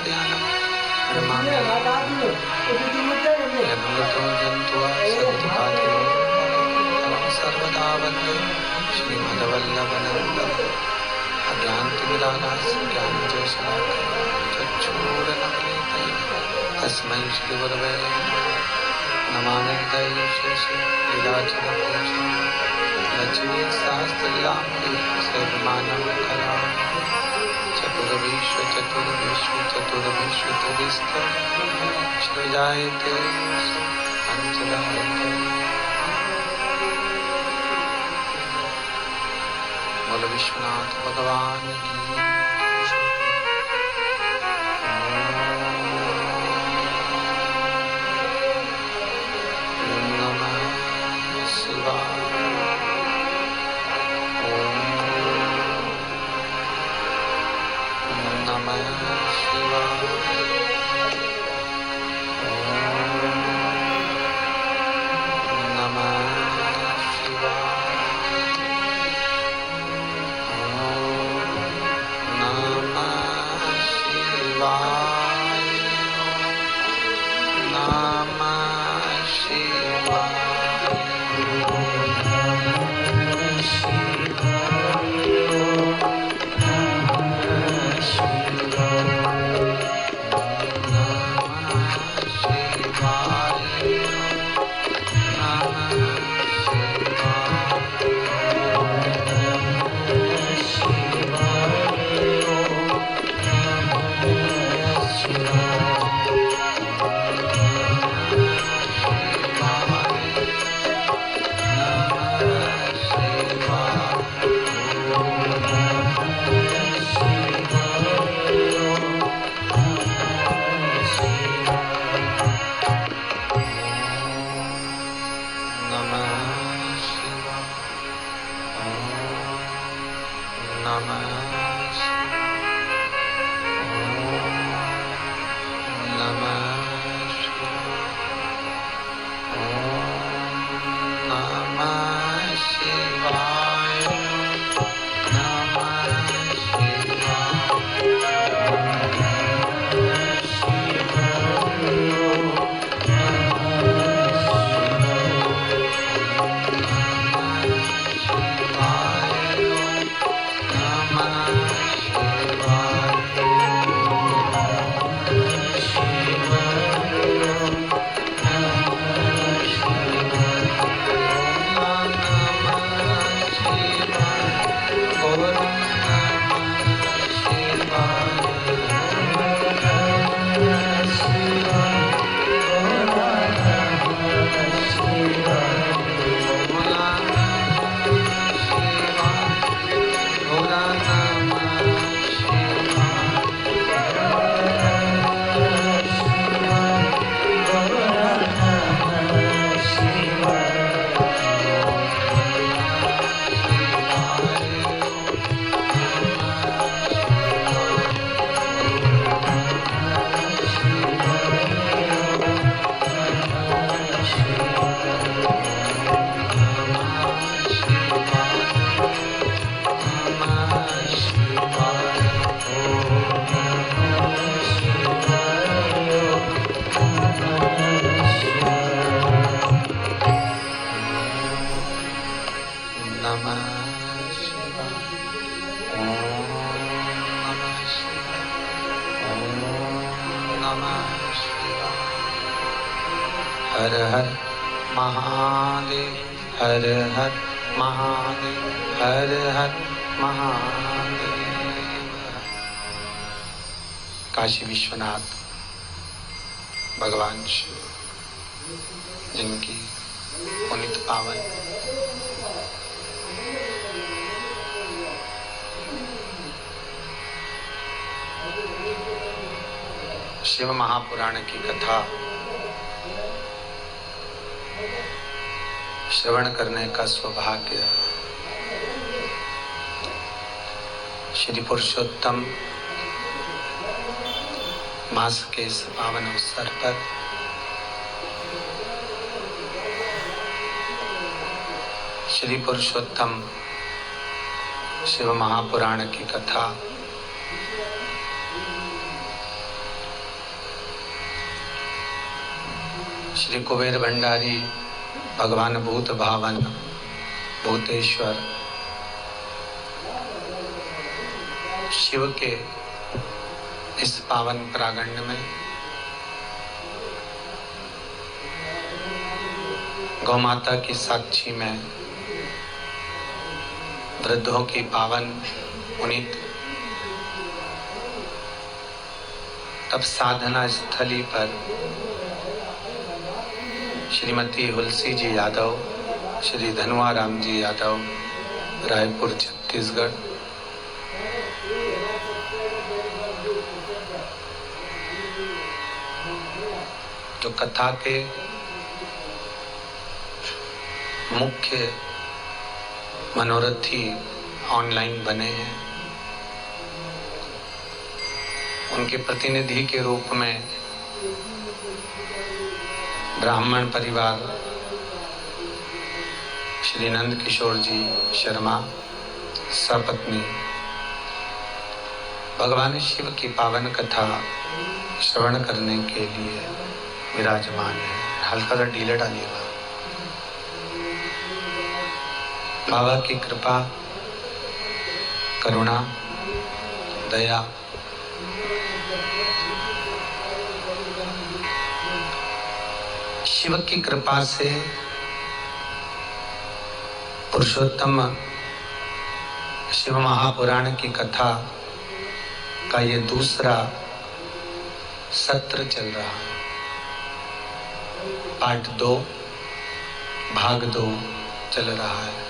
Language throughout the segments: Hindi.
ध्यानम् नमामि यद्वतो जन्तुः सद्पातिनो सर्वदा वन्दे श्रीमद्वल्लभनन्दं अज्ञानतिमिरालस्य ज्ञानञ्जनशलाकया चक्षुरुन्मीलितं तस्मै श्रीगुरवे नमामि लीलाचलपूर्णं लक्ष्मीशास्त्रयामि सर्वमानवकलां चतुर्विश्वचतुर्विश्वचतुर्विश्वतुर्विस्तं सृजायते पंचदायते। बोलो विश्वनाथ भगवान की। हर हर महादेव, हर हर महादेव, हर हर महादेव। काशी विश्वनाथ भगवान शिव, जिनकी पुनीत पावन शिव महापुराण की कथा श्रवण करने का सौभाग्य श्री पुरुषोत्तम मास के इस पावन अवसर पर श्री पुरुषोत्तम शिव महापुराण की कथा श्री कुबेर भंडारी भगवान भूत भावन भूतेश्वर शिव के इस पावन प्रांगण में गौ माता की साक्षी में वृद्धों की पावन पुनीत तब साधना स्थली पर श्रीमती हुलसी जी यादव, श्री धनुआ राम जी यादव, रायपुर छत्तीसगढ़, जो कथा के मुख्य मनोरथी ऑनलाइन बने हैं, उनके प्रतिनिधि के रूप में ब्राह्मण परिवार श्री नंद किशोर जी शर्मा सपत्नी भगवान शिव की पावन कथा श्रवण करने के लिए विराजमान है। हल्का सा ढीले डालिएगा। बाबा की कृपा, करुणा, दया शिव की कृपा से पुरुषोत्तम शिव महापुराण की कथा का ये दूसरा सत्र चल रहा है। पार्ट 2 भाग 2 चल रहा है।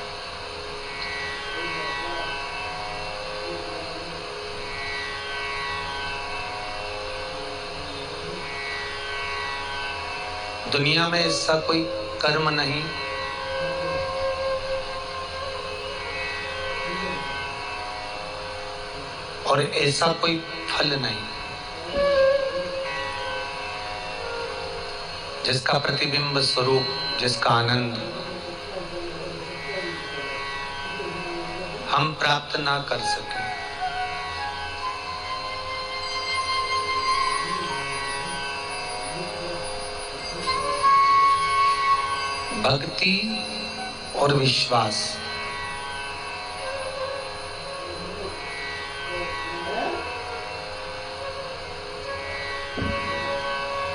दुनिया में ऐसा कोई कर्म नहीं और ऐसा कोई फल नहीं जिसका प्रतिबिंब स्वरूप, जिसका आनंद हम प्राप्त ना कर सके। भक्ति और विश्वास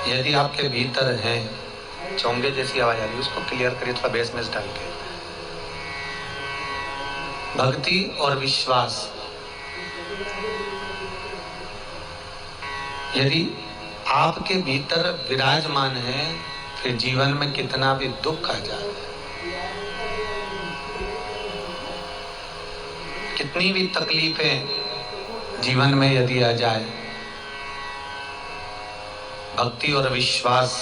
यदि आपके भीतर है, चोंगे जैसी आवाज आ रही है उसको क्लियर करिए, थोड़ा बेस में डाल के। भक्ति और विश्वास यदि आपके भीतर विराजमान है, फिर जीवन में कितना भी दुख आ जाए, कितनी भी तकलीफें जीवन में यदि आ जाए, भक्ति और विश्वास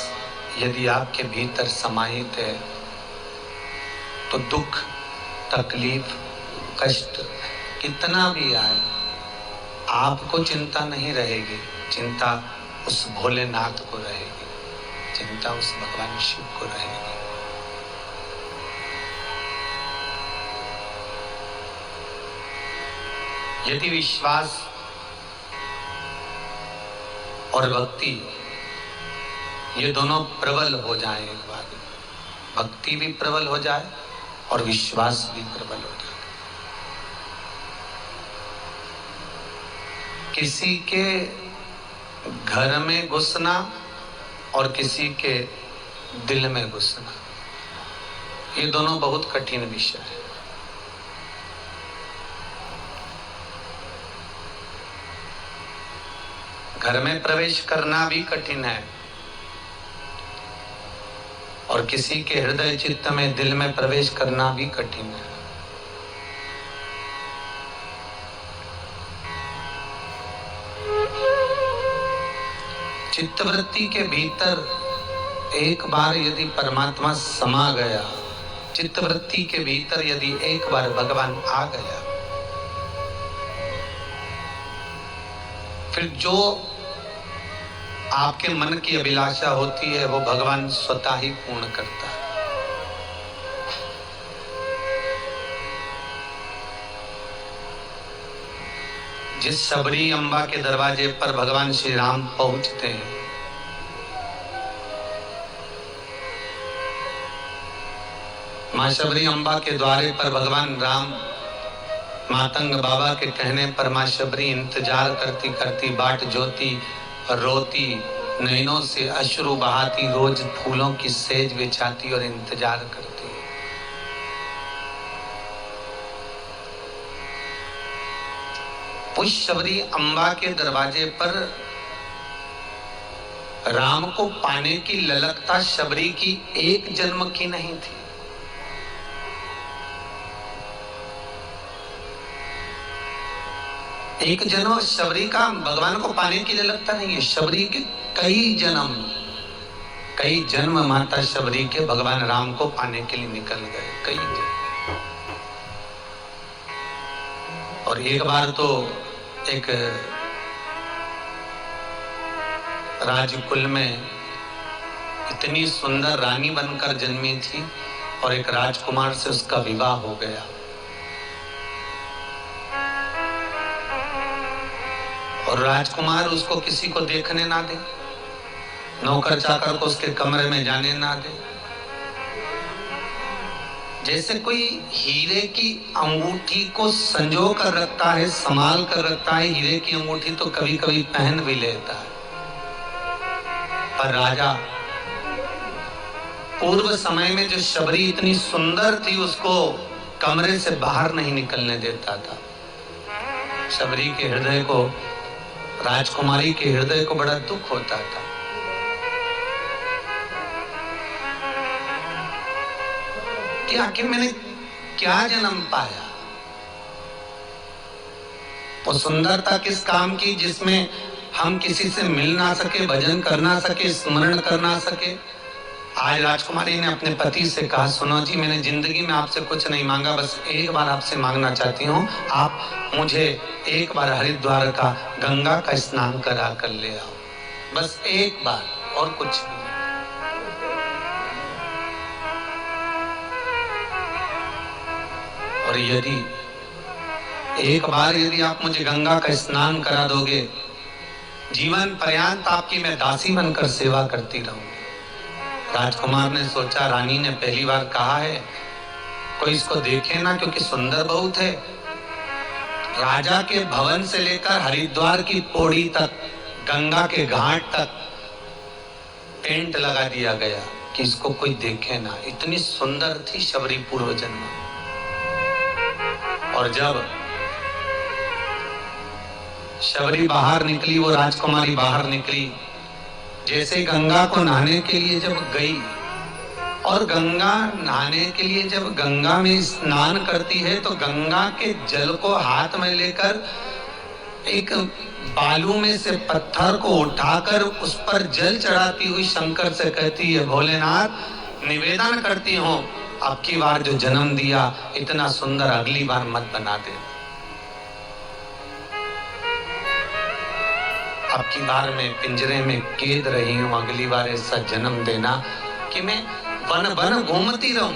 यदि आपके भीतर समाहित है तो दुख, तकलीफ, कष्ट कितना भी आए आपको चिंता नहीं रहेगी। चिंता उस भोलेनाथ को रहेगी, चिंता उस भगवान शिव को रहेगी। यदि विश्वास और भक्ति ये दोनों प्रबल हो जाए, एक बार भक्ति भी प्रबल हो जाए और विश्वास भी प्रबल हो जाए, किसी के घर में घुसना और किसी के दिल में घुसना, ये दोनों बहुत कठिन विषय है। घर में प्रवेश करना भी कठिन है और किसी के हृदय चित्त में, दिल में प्रवेश करना भी कठिन है। चित्तवृत्ति के भीतर एक बार यदि परमात्मा समा गया, चित्तवृत्ति के भीतर यदि एक बार भगवान आ गया, फिर जो आपके मन की अभिलाषा होती है वो भगवान स्वतः ही पूर्ण करता है। जिस शबरी अम्बा के दरवाजे पर भगवान श्री राम पहुंचते हैं, माँ शबरी अम्बा के द्वारे पर भगवान राम मातंग बाबा के कहने पर माँ शबरी इंतजार करती करती बाट जोती और रोती, नैनों से अश्रु बहाती, रोज फूलों की सेज बिछाती और इंतजार करती। उस शबरी अम्बा के दरवाजे पर राम को पाने की ललकता शबरी की एक जन्म की नहीं थी। एक जन्म शबरी का भगवान को पाने की ललकता नहीं है, शबरी के कई जन्म माता शबरी के भगवान राम को पाने के लिए निकल गए, कई जन्म। और एक बार तो एक राजकुल में इतनी सुंदर रानी बनकर जन्मी थी और एक राजकुमार से उसका विवाह हो गया। और राजकुमार उसको किसी को देखने ना दे, नौकर चाकर को उसके कमरे में जाने ना दे। जैसे कोई हीरे की अंगूठी को संजो कर रखता है, संभाल कर रखता है, हीरे की अंगूठी तो कभी कभी पहन भी लेता है। पर राजा पूर्व समय में जो शबरी इतनी सुंदर थी उसको कमरे से बाहर नहीं निकलने देता था। शबरी के हृदय को, राजकुमारी के हृदय को बड़ा दुख होता था। कि आखिर मैंने क्या जन्म पाया, वो सुंदरता किस काम की जिसमें हम किसी से मिल ना सके, भजन कर ना सके, स्मरण कर ना सके। आज राजकुमारी ने अपने पति से कहा, सुनो जी, मैंने जिंदगी में आपसे कुछ नहीं मांगा, बस एक बार आपसे मांगना चाहती हूँ, आप मुझे एक बार हरिद्वार का गंगा का स्नान करा कर ले आओ, बस एक बार, और कुछ नहीं। और यदि एक बार यदि आप मुझे गंगा का स्नान करा दोगे, जीवन पर्यंत आपकी मैं दासी बनकर सेवा करती रहूंगी। राजकुमार ने सोचा, रानी ने पहली बार कहा है, कोई इसको देखे ना, क्योंकि सुंदर बहुत है। राजा के भवन से लेकर हरिद्वार की पौड़ी तक, गंगा के घाट तक टेंट लगा दिया गया कि इसको कोई देखे ना। इतनी सुंदर थी शबरी पूर्व जन्म। और जब शबरी बाहर निकली, वो राजकुमारी बाहर निकली, जैसे गंगा को नहाने के लिए जब गई, और गंगा नहाने के लिए जब गंगा में स्नान करती है तो गंगा के जल को हाथ में लेकर एक बालू में से पत्थर को उठाकर उस पर जल चढ़ाती हुई शंकर से कहती है, भोलेनाथ, निवेदन करती हूँ, अब की बार जो जन्म दिया इतना सुंदर अगली बार मत बना दे। अब की बार मैं पिंजरे में कैद रही हूं, अगली बार ऐसा जन्म देना कि मैं वन वन घूमती रहूं।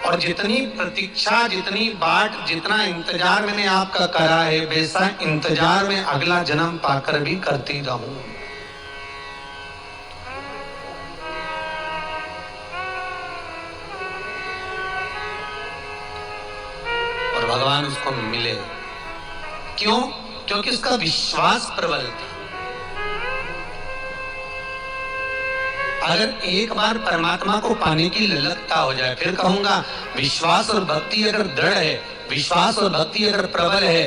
और जितनी प्रतीक्षा, जितनी बाट, जितना इंतजार मैंने आपका करा है, वैसा इंतजार में अगला जन्म पाकर भी करती रहूं। और भगवान उसको मिले। क्यों? क्योंकि उसका विश्वास प्रबल था। अगर एक बार परमात्मा को पाने की ललकता हो जाए, फिर कहूंगा विश्वास और भक्ति अगर दृढ़ है, विश्वास और भक्ति अगर प्रबल है,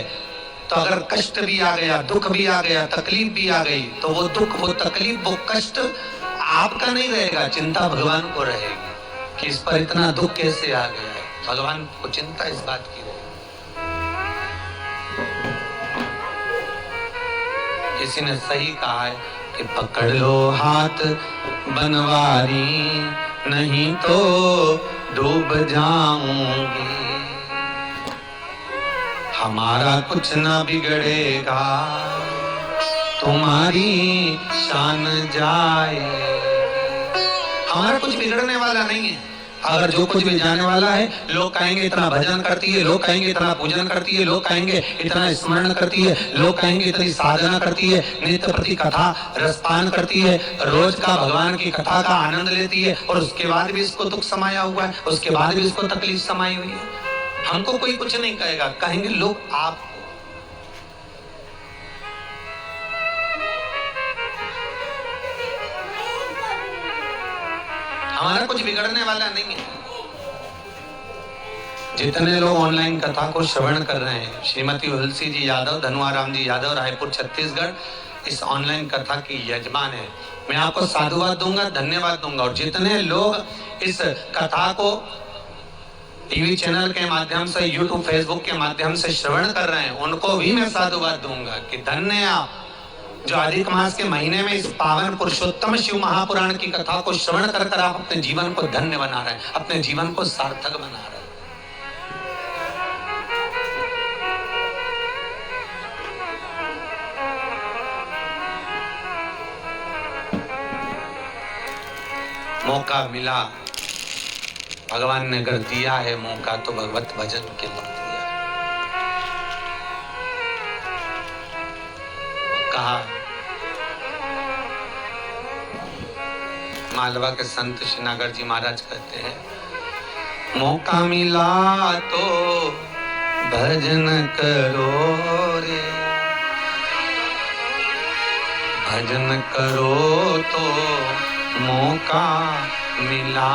तो अगर कष्ट भी आ गया, दुख भी आ गया, तकलीफ भी आ गई, तो वो दुख, वो तकलीफ, वो कष्ट आपका नहीं रहेगा, चिंता भगवान को रहेगी कि इस पर इतना दुख कैसे आ गया है। भगवान को चिंता इस बात की रहेगी। किसी ने सही कहा है कि पकड़ लो हाथ बनवारी, नहीं तो डूब जाऊंगी। हमारा कुछ ना बिगड़ेगा, तुम्हारी शान जाए। हमारा कुछ बिगड़ने वाला नहीं है, अगर जो कुछ भी जाने वाला है, लोग कहेंगे इतना भजन करती है, लोग कहेंगे इतना पूजन करती है, लोग कहेंगे इतना स्मरण करती है, लोग कहेंगे इतनी साधना करती है, नित्य प्रति कथा रसपान करती है, रोज का भगवान की कथा का आनंद लेती है, और उसके बाद भी इसको दुख समाया हुआ है, उसके बाद भी इसको तकलीफ समाई हुई है। हमको कोई कुछ नहीं कहेगा, कहेंगे लोग आप। हमारा कुछ बिगड़ने वाला नहीं है। जितने लोग ऑनलाइन कथा को श्रवण कर रहे हैं, श्रीमती तुलसी जी यादव, धनुआराम जी यादव, रायपुर छत्तीसगढ़, इस ऑनलाइन कथा की यजमान है। मैं आपको साधुवाद दूंगा, धन्यवाद दूंगा। और जितने लोग इस कथा को टीवी चैनल के माध्यम से, यूट्यूब फेसबुक के माध्यम से श्रवण कर रहे हैं, उनको भी मैं साधुवाद दूंगा कि धन्य आप जो अधिक मास के महीने में इस पावन पुरुषोत्तम शिव महापुराण की कथा को श्रवण कर कर आप अपने जीवन को धन्य बना रहे हैं, अपने जीवन को सार्थक बना रहे हैं। मौका मिला, भगवान ने अगर दिया है मौका, तो भगवत भजन के लिए दिया। कहा मालवा के संत श्रीनागर जी महाराज कहते हैं, मौका मिला तो भजन करो रे, भजन करो तो मौका मिला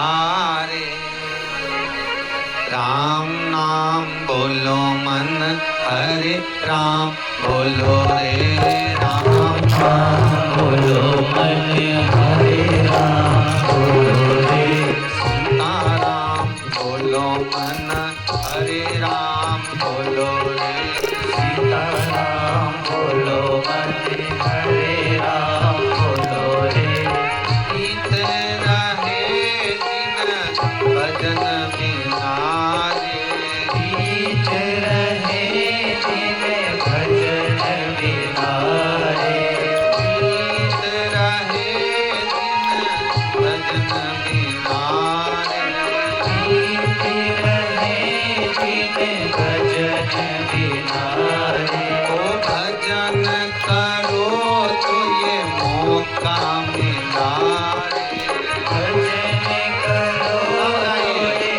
रे, राम नाम बोलो मन हरे राम बोलो रे, राम नाम बोलो मन हरे राम बोलो रे, सीताराम बोलो मन हरे राम बोलो रे, सीताराम बोलो मन हरे राम बोलो रे, इत रहे दिन भजन बिना रे, इत रहे दिन भजन बिना रे, इत रहे दिन भजन बिना रे, इत रहे दिन भजन बिना रे, ओ भजन करो तो ये मौका मिला रे, भजन करो ये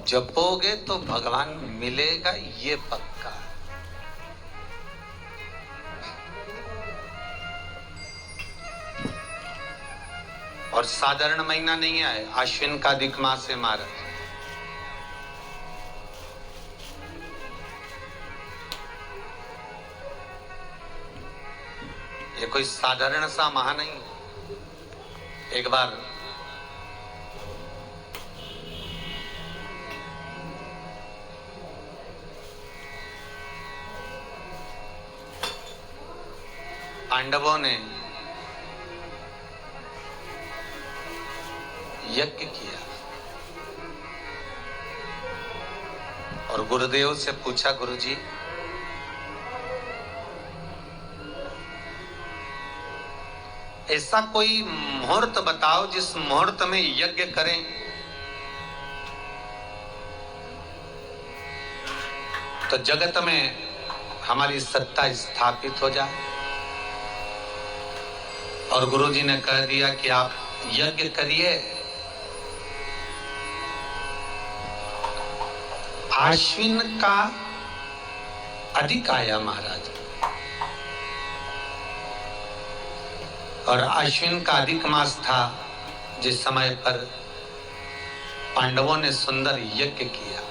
जपोगे तो भगवान मिलेगा, ये पक्का। और साधारण महीना नहीं है, आश्विन का अधिक मास है महाराज। ये कोई साधारण सा माह नहीं। एक बार पांडवों ने यज्ञ किया और गुरुदेव से पूछा, गुरुजी ऐसा कोई मुहूर्त बताओ जिस मुहूर्त में यज्ञ करें। तो जगत में हमारी सत्ता स्थापित हो जाए। और गुरुजी ने कह दिया कि आप यज्ञ करिए, आश्विन का अधिक आया महाराज। और आश्विन का अधिक मास था जिस समय पर पांडवों ने सुंदर यज्ञ किया,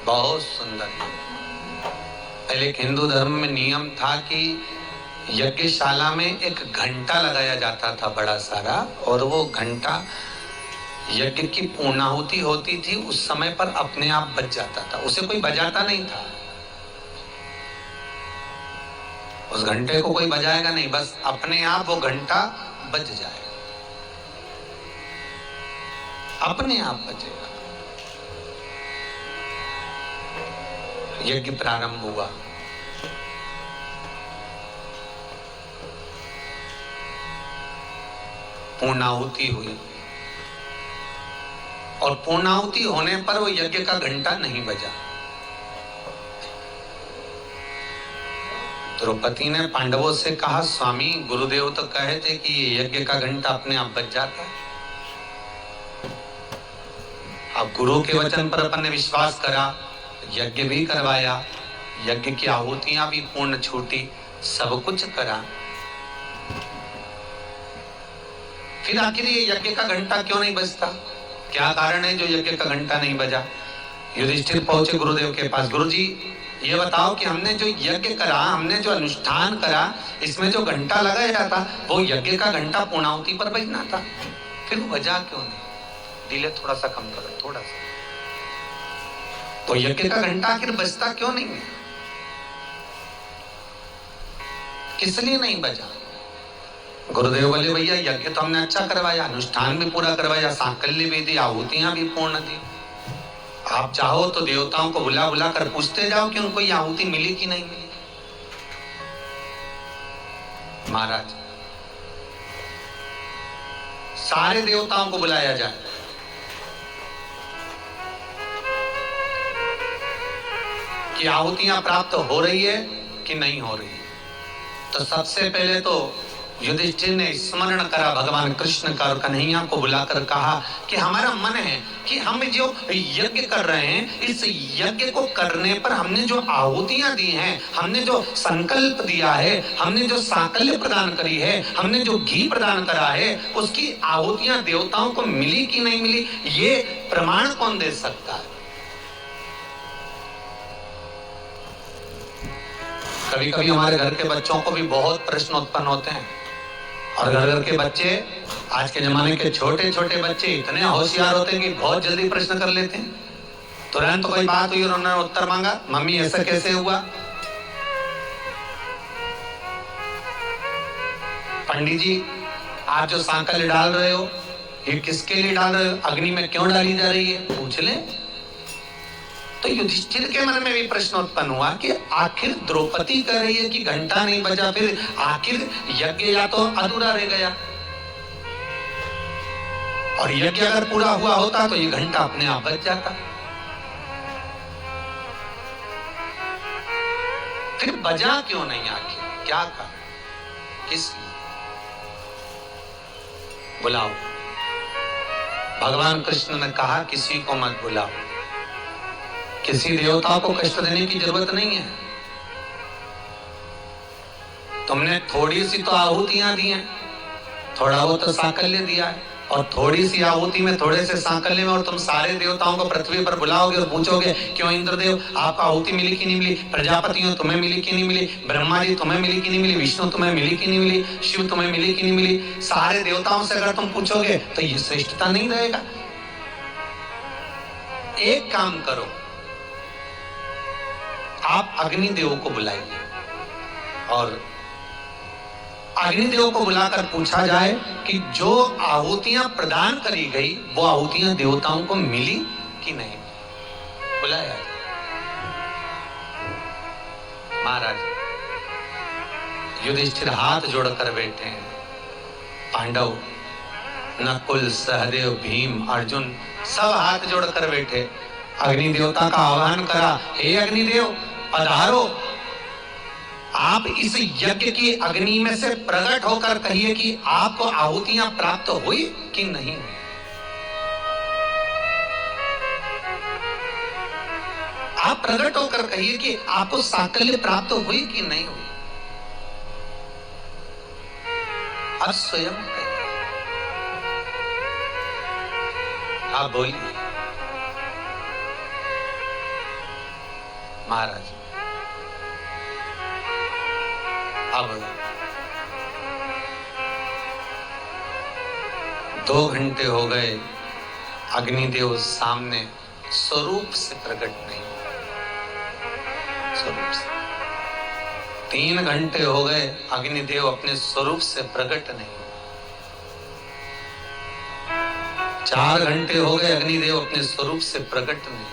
बहुत सुंदर। पहले हिंदू धर्म में नियम था कि यज्ञशाला में एक घंटा लगाया जाता था बड़ा सारा, और वो घंटा यज्ञ की पूर्णाहुति होती थी उस समय पर अपने आप बज जाता था, उसे कोई बजाता नहीं था। उस घंटे को कोई बजाएगा नहीं, बस अपने आप वो घंटा बज जाएगा, अपने आप बजेगा। यज्ञ प्रारंभ हुआ। पूर्णाहुति हुई और पूर्णाहुति होने पर वो यज्ञ का घंटा नहीं बजा। द्रौपदी ने पांडवों से कहा, स्वामी गुरुदेव तो कहे थे कि ये यज्ञ का घंटा अपने आप बज जाता है। अब गुरु के वचन पर अपन ने विश्वास करा, यज्ञ भी करवाया, यज्ञ की आहुतियां भी पूर्ण छूटी, सब कुछ करा। फिर आखिर ये यज्ञ का घंटा क्यों नहीं बजता? क्या कारण है जो यज्ञ का घंटा नहीं बजा? युधिष्ठिर पहुंचे गुरुदेव के पास, गुरुजी ये बताओ कि हमने जो यज्ञ करा, हमने जो अनुष्ठान करा, इसमें जो घंटा लगाया था वो यज्ञ का घंटा पूर्णाहुति पर बजना था, फिर वो बजा क्यों नहीं? डिले थोड़ा सा कम करो, थोड़ा सा। तो यज्ञ का घंटा आखिर बजता क्यों नहीं है? किस लिए नहीं बजा? गुरुदेव बोले भैया यज्ञ तो हमने अच्छा करवाया, अनुष्ठान भी पूरा करवाया, सांकल्य भी दी, आहुतियां भी पूर्ण दी। आप चाहो तो देवताओं को बुला बुला कर पूछते जाओ कि उनको ये आहुति मिली कि नहीं मिली। महाराज सारे देवताओं को बुलाया जाए, कि आहुतियां प्राप्त हो रही है कि नहीं हो रही है। तो सबसे पहले तो युधिष्ठिर ने स्मरण करा भगवान कृष्ण का और कन्हैया को बुलाकर कहा कि हमारा मन है कि हम जो यज्ञ कर रहे हैं, इस यज्ञ को करने पर हमने जो आहुतियां दी हैं, हमने जो संकल्प दिया है, हमने जो सांकल्य प्रदान करी है, हमने जो घी प्रदान करा है, उसकी आहुतियां देवताओं को मिली कि नहीं मिली, ये प्रमाण कौन दे सकता है? कभी कभी हमारे घर के बच्चों को भी बहुत प्रश्न उत्पन्न होते हैं, और घर घर के बच्चे, आज के जमाने के छोटे छोटे बच्चे इतने होशियार होते हैं कि बहुत जल्दी प्रश्न कर लेते हैं। तुरंत कोई बात हुई और उन्होंने उत्तर मांगा, मम्मी ऐसा कैसे हुआ? पंडित जी आप जो सांकल्य डाल रहे हो, ये किसके लिए डाल रहे हो? अग्नि में क्यों डाली जा रही है? पूछ ले। तो युधिष्ठिर के मन में भी प्रश्न उत्पन्न हुआ कि आखिर द्रौपदी कह रही है कि घंटा नहीं बजा, फिर आखिर यज्ञ या तो अधूरा रह गया, और यज्ञ अगर पूरा हुआ होता तो ये घंटा अपने आप बज जाता, फिर बजा क्यों नहीं? आखिर क्या कहा, किस लिए? बुलाओ। भगवान कृष्ण ने कहा किसी को मत बुलाओ, किसी देवता को कष्ट देने की जरूरत नहीं है। तुमने थोड़ी सी तो आहुतियां दी हैं, थोड़ा वो तो सांकल्य दिया है, और थोड़ी सी आहुति में, थोड़े से सांकल्य में, और तुम सारे देवताओं को पृथ्वी पर बुलाओगे और पूछोगे क्यों इंद्रदेव आपको आहुति मिली कि नहीं मिली, प्रजापतियों तुम्हें मिली कि नहीं मिली, ब्रह्मा जी तुम्हें मिली कि नहीं मिली, विष्णु तुम्हें मिली कि नहीं मिली, शिव तुम्हें मिली कि नहीं मिली, सारे देवताओं से अगर तुम पूछोगे तो ये श्रेष्ठता नहीं रहेगा। एक काम करो, आप अग्निदेव को बुलाइए और अग्निदेव को बुलाकर पूछा जाए कि जो आहुतियां प्रदान करी गई वो आहुतियां देवताओं को मिली कि नहीं। बुलाया महाराज युधिष्ठिर हाथ जोड़कर बैठे हैं। पांडव, नकुल, सहदेव, भीम, अर्जुन सब हाथ जोड़कर बैठे। अग्नि देवता का आह्वान करा, हे अग्निदेव पधारो, आप इस यज्ञ की अग्नि में से प्रकट होकर कहिए कि आपको आहुतियां प्राप्त हुई कि नहीं हुई। आप प्रकट होकर कहिए कि आपको सांकल्य प्राप्त हुई कि नहीं हुई। अब स्वयं कहिए, आप बोलिए। महाराज अब 2 घंटे हो गए, अग्निदेव सामने स्वरूप से प्रकट नहीं, स्वरूप से। 3 घंटे हो गए, अग्निदेव अपने स्वरूप से प्रकट नहीं। 4 घंटे हो गए, अग्निदेव अपने स्वरूप से प्रकट नहीं।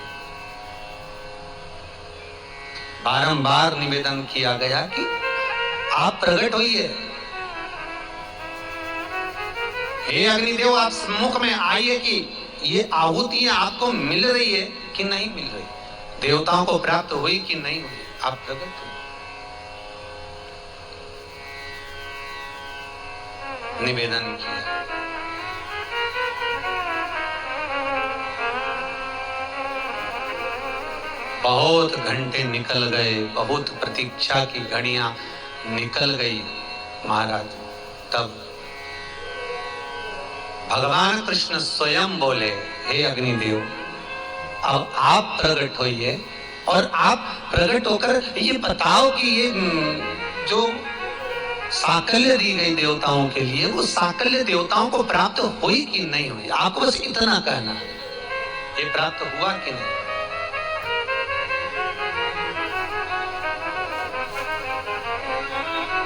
बारंबार निवेदन किया गया कि आप प्रकट होइए, हे अग्निदेव आप सम्मुख में आइए कि ये आहुतियां आपको मिल रही है कि नहीं मिल रही, देवताओं को प्राप्त हुई कि नहीं हुई, आप प्रकट हुए। निवेदन किया। बहुत घंटे निकल गए, बहुत प्रतीक्षा की घड़ियां निकल गई महाराज। तब भगवान कृष्ण स्वयं बोले, हे अग्निदेव अब आप प्रकट होइए और आप प्रकट होकर ये बताओ कि ये जो साकल्य दी गई देवताओं के लिए, वो साकल्य देवताओं को प्राप्त हुई कि नहीं हुई? आपको बस इतना कहना, ये प्राप्त हुआ कि नहीं?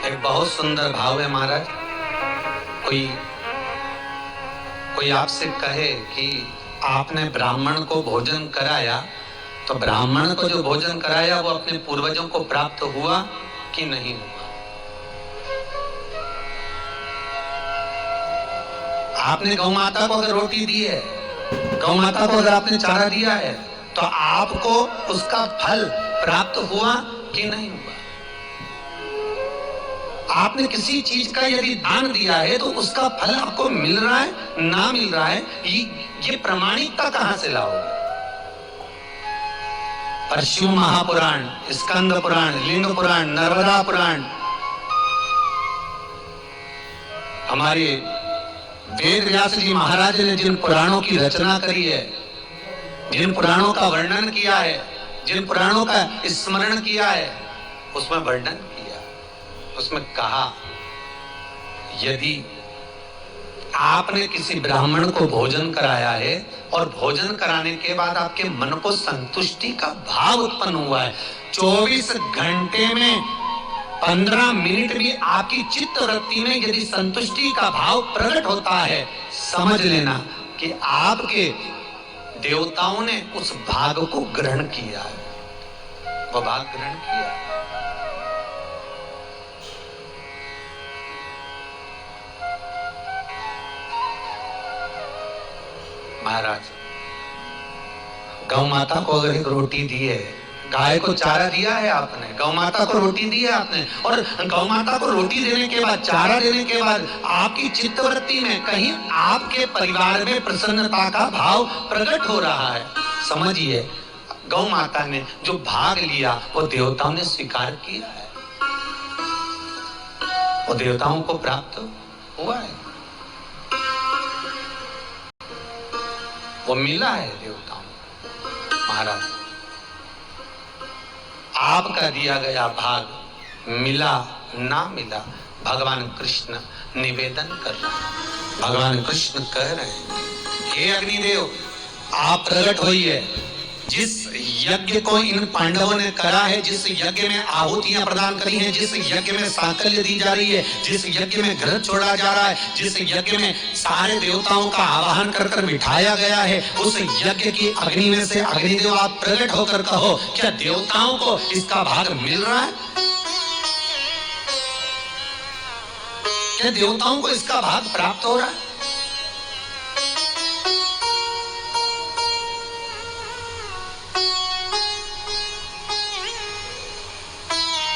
एक बहुत सुंदर भाव है महाराज। कोई आपसे कहे कि आपने ब्राह्मण को भोजन कराया, तो ब्राह्मण को जो भोजन कराया वो अपने पूर्वजों को प्राप्त हुआ कि नहीं हुआ? आपने गौ माता को अगर रोटी दी है, गौ माता को अगर आपने चारा दिया है, तो आपको उसका फल प्राप्त हुआ कि नहीं हुआ? आपने किसी चीज का यदि दान दिया है तो उसका फल आपको मिल रहा है, ना मिल रहा है, ये प्रमाणिकता कहां से लाओगे? परशु महापुराण, स्कंद पुराण, लिंग पुराण, नर्मदा पुराण, हमारे वेद व्यास जी महाराज ने जिन पुराणों की रचना करी है, जिन पुराणों का वर्णन किया है, जिन पुराणों का स्मरण किया है, उसमें वर्णन किया, उसमें कहा यदि आपने किसी ब्राह्मण को भोजन कराया है और भोजन कराने के बाद आपके मन को संतुष्टि का भाव उत्पन्न हुआ है, 24 घंटे में 15 मिनट भी आपकी चित्त वृत्ति में यदि संतुष्टि का भाव प्रकट होता है, समझ लेना कि आपके देवताओं ने उस भाग को ग्रहण किया है, वो भाग ग्रहण किया। महाराज, गौ माता को अगर एक रोटी दी है, गाय को चारा दिया है आपने, गौ माता को रोटी दी है आपने, और गौ माता को रोटी देने के बाद, चारा देने के बाद आपकी चित्तवृत्ति में कहीं आपके परिवार में प्रसन्नता का भाव प्रकट हो रहा है, समझिए गौ माता ने जो भाग लिया वो देवताओं ने स्वीकार किया है, वो देवताओं को प्राप्त हुआ है, वो मिला है देवताओं। महाराज, आपका दिया गया भाग मिला ना मिला, भगवान कृष्ण निवेदन कर रहे हैं। भगवान कृष्ण कह रहे हैं, हे अग्निदेव आप प्रकट होइए। जिस यज्ञ को इन पांडवों ने करा है, जिस यज्ञ में आहुतियां प्रदान करी हैं, जिस यज्ञ में साकल्य दी जा रही है, जिस यज्ञ में घृत छोड़ा जा रहा है, जिस यज्ञ में सारे देवताओं का आवाहन कर कर बिठाया गया है, उस यज्ञ की अग्नि में से अग्निदेव आप प्रकट होकर कहो, क्या देवताओं को इसका भाग मिल रहा है? क्या देवताओं को इसका भाग प्राप्त हो रहा है?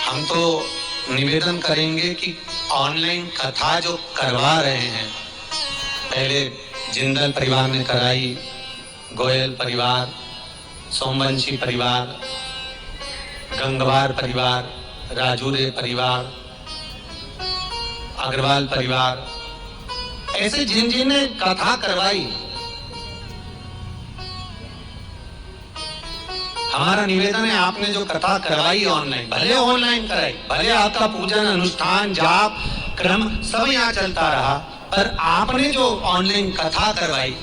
हम तो निवेदन करेंगे कि ऑनलाइन कथा जो करवा रहे हैं, पहले जिंदल परिवार ने कराई, गोयल परिवार, सोमवंशी परिवार, गंगवार परिवार, राजूरे परिवार, अग्रवाल परिवार, ऐसे जिन जिन ने कथा करवाई, हमारा निवेदन है आपने जो कथा करवाई ऑनलाइन, भले ऑनलाइन कराई, भले आपका पूजन अनुष्ठान जाप क्रम सब यहाँ चलता रहा, पर आपने जो ऑनलाइन कथा करवाई,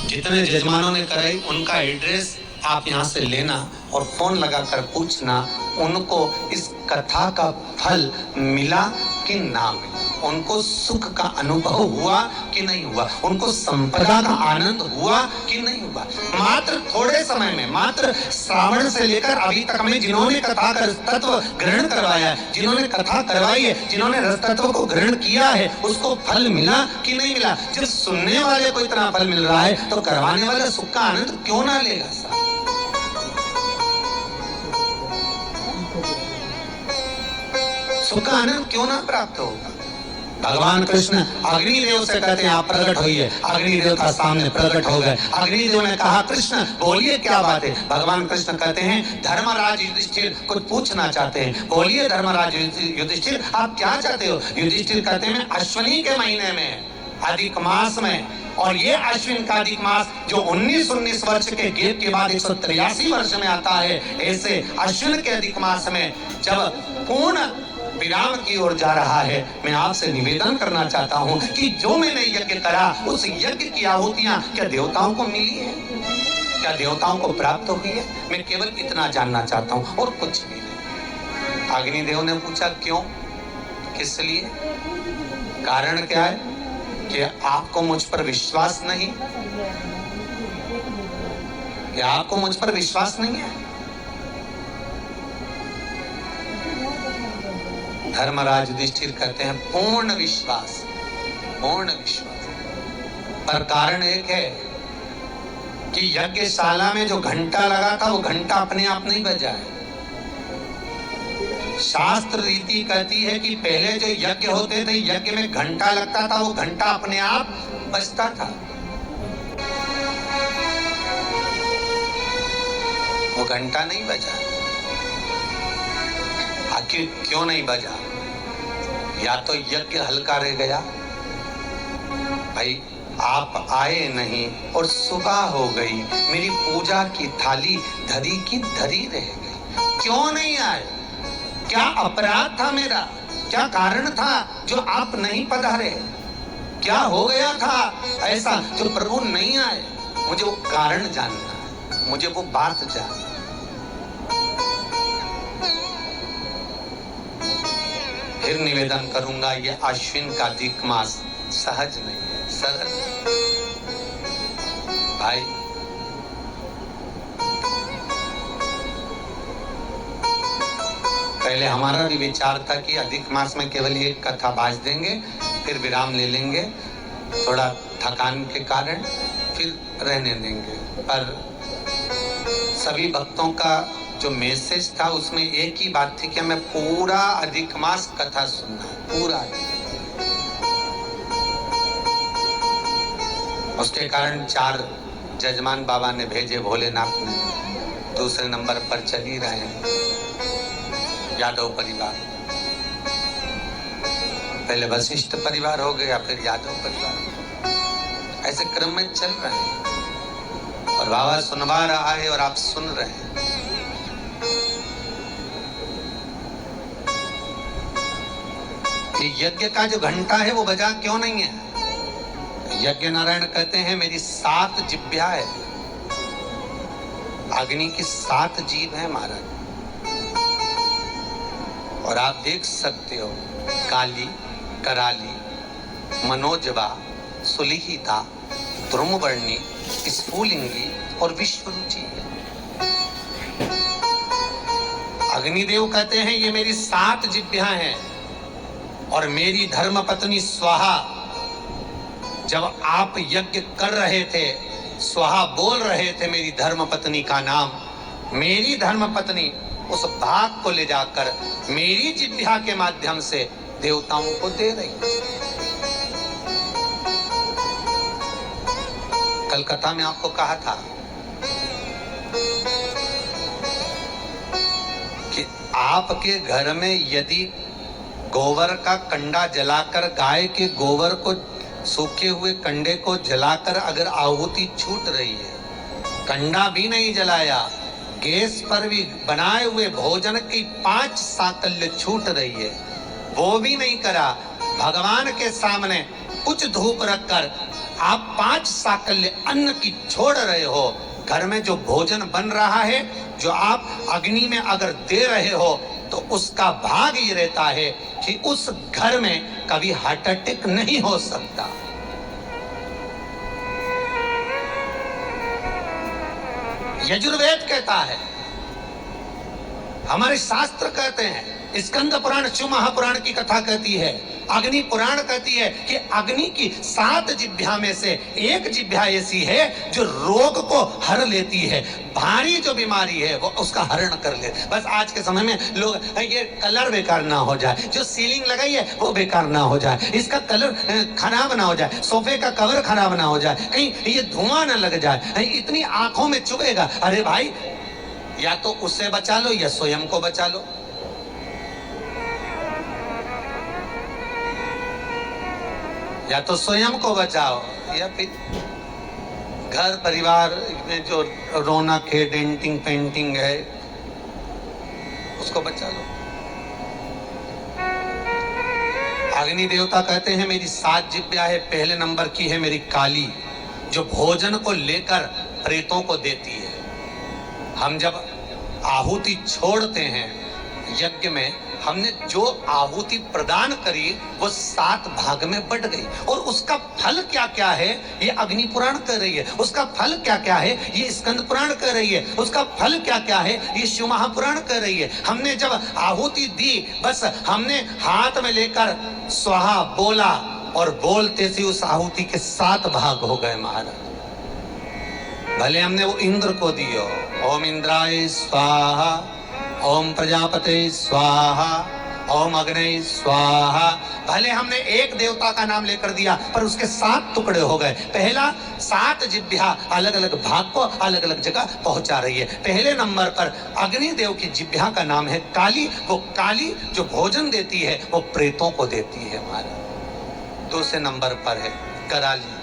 जितने जजमानों ने कराई, उनका एड्रेस आप यहाँ से लेना और फोन लगाकर पूछना उनको इस कथा का फल मिला कि ना मिला, उनको सुख का अनुभव हुआ कि नहीं हुआ, उनको संपदा का आनंद हुआ कि नहीं हुआ। मात्र थोड़े समय में, मात्र श्रावण से लेकर अभी तक में जिन्होंने कथा का तत्व ग्रहण करवाया है, जिन्होंने कथा करवाई है, जिन्होंने रस तत्व को ग्रहण किया है, उसको फल मिला कि नहीं मिला? जब सुनने वाले को इतना फल मिल रहा है तो करवाने वाला सुख का आनंद क्यों ना लेगा साहब? सुख का आनंद क्यों ना प्राप्त होगा? भगवान कृष्ण अग्निदेव से कहते हैं आप प्रकट होइए, अग्निदेव का सामने प्रकट हो गए। अग्निदेव ने कहा कृष्ण बोलिए क्या बात है? भगवान कृष्ण कहते हैं धर्मराज युधिष्ठिर कुछ पूछना चाहते हैं, बोलिए धर्मराज युधिष्ठिर आप क्या चाहते हो? युधिष्ठिर कहते हैं अश्विनी के महीने में, अधिक मास में, और ये अश्विन का अधिक मास जो 19 वर्ष के गैप के बाद 183 वर्ष में आता है, ऐसे अश्विन के अधिक मास में जब पूर्ण विराम की ओर जा रहा है। मैं आपसे निवेदन करना चाहता हूं कि जो मैंने यज्ञ करा उस यज्ञ की आहुतियां क्या देवताओं को मिली है, क्या देवताओं को प्राप्त हुई है? मैं केवल इतना जानना चाहता हूं और कुछ भी नहीं। अग्निदेव ने पूछा क्यों, किस लिए? कारण क्या है कि आपको मुझ पर विश्वास नहीं, कि आपको मुझ पर विश्वास नहीं है। धर्मराज युधिष्ठिर कहते हैं पूर्ण विश्वास, पूर्ण विश्वास। पर कारण एक है कि यज्ञशाला में जो घंटा लगा था वो घंटा अपने आप नहीं बजा है। शास्त्र रीति कहती है कि पहले जो यज्ञ होते थे, यज्ञ में घंटा लगता था, वो घंटा अपने आप बजता था। वो घंटा नहीं बजा। आखिर क्यों नहीं बजा? या तो यज्ञ हल्का रह गया, भाई आप आए नहीं और सुबह हो गई, मेरी पूजा की थाली धरी की धरी रह गई। क्यों नहीं आए? क्या अपराध था मेरा? क्या कारण था जो आप नहीं पधारे? क्या हो गया था ऐसा जो प्रभु नहीं आए? मुझे वो कारण जानना है, मुझे वो बात जानना। फिर निवेदन करूंगा, ये अश्विन का अधिक मास सहज नहीं है, सरल। भाई पहले हमारा भी विचार था कि अधिक मास में केवल एक कथा बाज देंगे, फिर विराम ले लेंगे थोड़ा थकान के कारण, फिर रहने देंगे। पर सभी भक्तों का जो मैसेज था उसमें एक ही बात थी कि हमें पूरा अधिक मास कथा सुनना है, पूरा। उसके कारण 4 जजमान बाबा ने भेजे, भोलेनाथ ने। दूसरे नंबर पर चल ही रहे हैं यादव परिवार, पहले वशिष्ठ परिवार हो गया, फिर यादव परिवार, ऐसे क्रम में चल रहे हैं और बाबा सुनवा रहा है और आप सुन रहे हैं। यज्ञ का जो घंटा है वो बजा क्यों नहीं है? यज्ञ नारायण कहते हैं मेरी 7 जिह्वा है, अग्नि की 7 जीभ है महाराज। और आप देख सकते हो काली, कराली, मनोजवा, सुलिहिता, ध्रुमवर्णी, स्फुलिंगी और विश्वरुचि। अग्निदेव कहते हैं ये मेरी 7 जिह्वा हैं। और मेरी धर्म पत्नी स्वाहा, जब आप यज्ञ कर रहे थे, स्वाहा बोल रहे थे मेरी धर्म पत्नी का नाम, मेरी धर्म पत्नी उस भाग को ले जाकर मेरी जिह्वा के माध्यम से देवताओं को दे रही। कलकत्ता में आपको कहा था कि आपके घर में यदि गोबर का कंडा जलाकर, गाय के गोबर को, सूखे हुए कंडे को जलाकर अगर आहुति छूट रही है, कंडा भी नहीं जलाया, गैस पर भी बनाए हुए भोजन की 5 साकल्य छूट रही है, वो भी नहीं करा, भगवान के सामने कुछ धूप रखकर आप 5 साकल्य अन्न की छोड़ रहे हो, घर में जो भोजन बन रहा है, जो आप अग्नि में अगर दे रहे हो, तो उसका भाग ये रहता है कि उस घर में कभी हार्ट अटैक नहीं हो सकता। यजुर्वेद कहता है, हमारे शास्त्र कहते हैं, स्कंद पुराण, शिव महापुराण की कथा कहती है, अग्नि पुराण कहती है कि अग्नि की 7 जिह्वा में से एक जिह्वा ऐसी है जो रोग को हर लेती है, भारी जो बीमारी है वो उसका हरण कर ले। बस आज के समय में लोग ये कलर बेकार ना हो जाए, जो सीलिंग लगाई है वो बेकार ना हो जाए, इसका कलर खराब ना हो जाए, सोफे का कवर खराब ना हो जाए, कहीं ये धुआं ना लग जाए, इतनी आंखों में चुभेगा। अरे भाई, या तो उससे बचा लो या स्वयं को बचा लो। या तो स्वयं को बचाओ या फिर घर परिवार में जो रौनक है, डेंटिंग पेंटिंग है, उसको बचा लो। अग्नि देवता कहते हैं मेरी 7 जिब्या है, पहले नंबर की है मेरी काली, जो भोजन को लेकर प्रेतों को देती है। हम जब आहुति छोड़ते हैं यज्ञ में, हमने जो आहुति प्रदान करी वो 7 भाग में बट गई, और उसका फल क्या क्या है ये अग्नि पुराण कह रही है, उसका फल क्या क्या है ये स्कंद पुराण कह रही है, उसका फल क्या क्या है ये शिव महापुराण कह रही है। हमने जब आहुति दी, बस हमने हाथ में लेकर स्वाहा बोला और बोलते से उस आहुति के 7 भाग हो गए महाराज। भले हमने वो इंद्र को दियो, ओम इंद्राय स्वाहा, ओम प्रजापते स्वाहा, ओम अग्नि स्वाहा, भले हमने एक देवता का नाम लेकर दिया पर उसके 7 टुकड़े हो गए। पहला 7 जिब्या अलग अलग भाग को अलग अलग जगह पहुंचा रही है। पहले नंबर पर अग्नि देव की जिब्या का नाम है काली, वो काली जो भोजन देती है वो प्रेतों को देती है हमारा। दूसरे नंबर पर है कराली।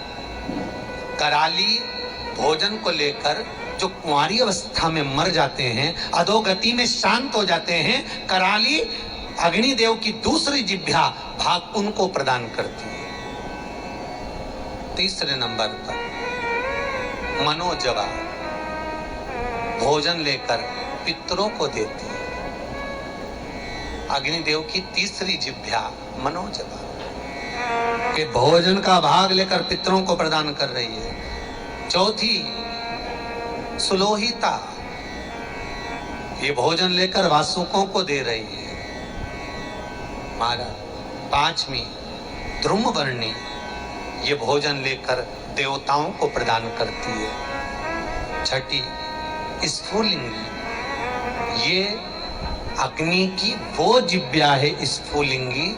कराली भोजन को लेकर जो कुंवारी अवस्था में मर जाते हैं, अधोगति में शांत हो जाते हैं, कराली अग्निदेव की दूसरी जिह्वा भाग उनको प्रदान करती है। तीसरे नंबर पर मनोजवा भोजन लेकर पितरों को देती है। अग्निदेव की तीसरी जिह्वा मनोजवा के भोजन का भाग लेकर पितरों को प्रदान कर रही है। चौथी सुलोहिता, ये भोजन लेकर वासुकों को दे रही है महाराज। 5वीं ध्रुमवर्णी, ये भोजन लेकर देवताओं को प्रदान करती है। 6ठी स्फुलिंगी, ये अग्नि की वो जिह्वा है स्फुलिंगी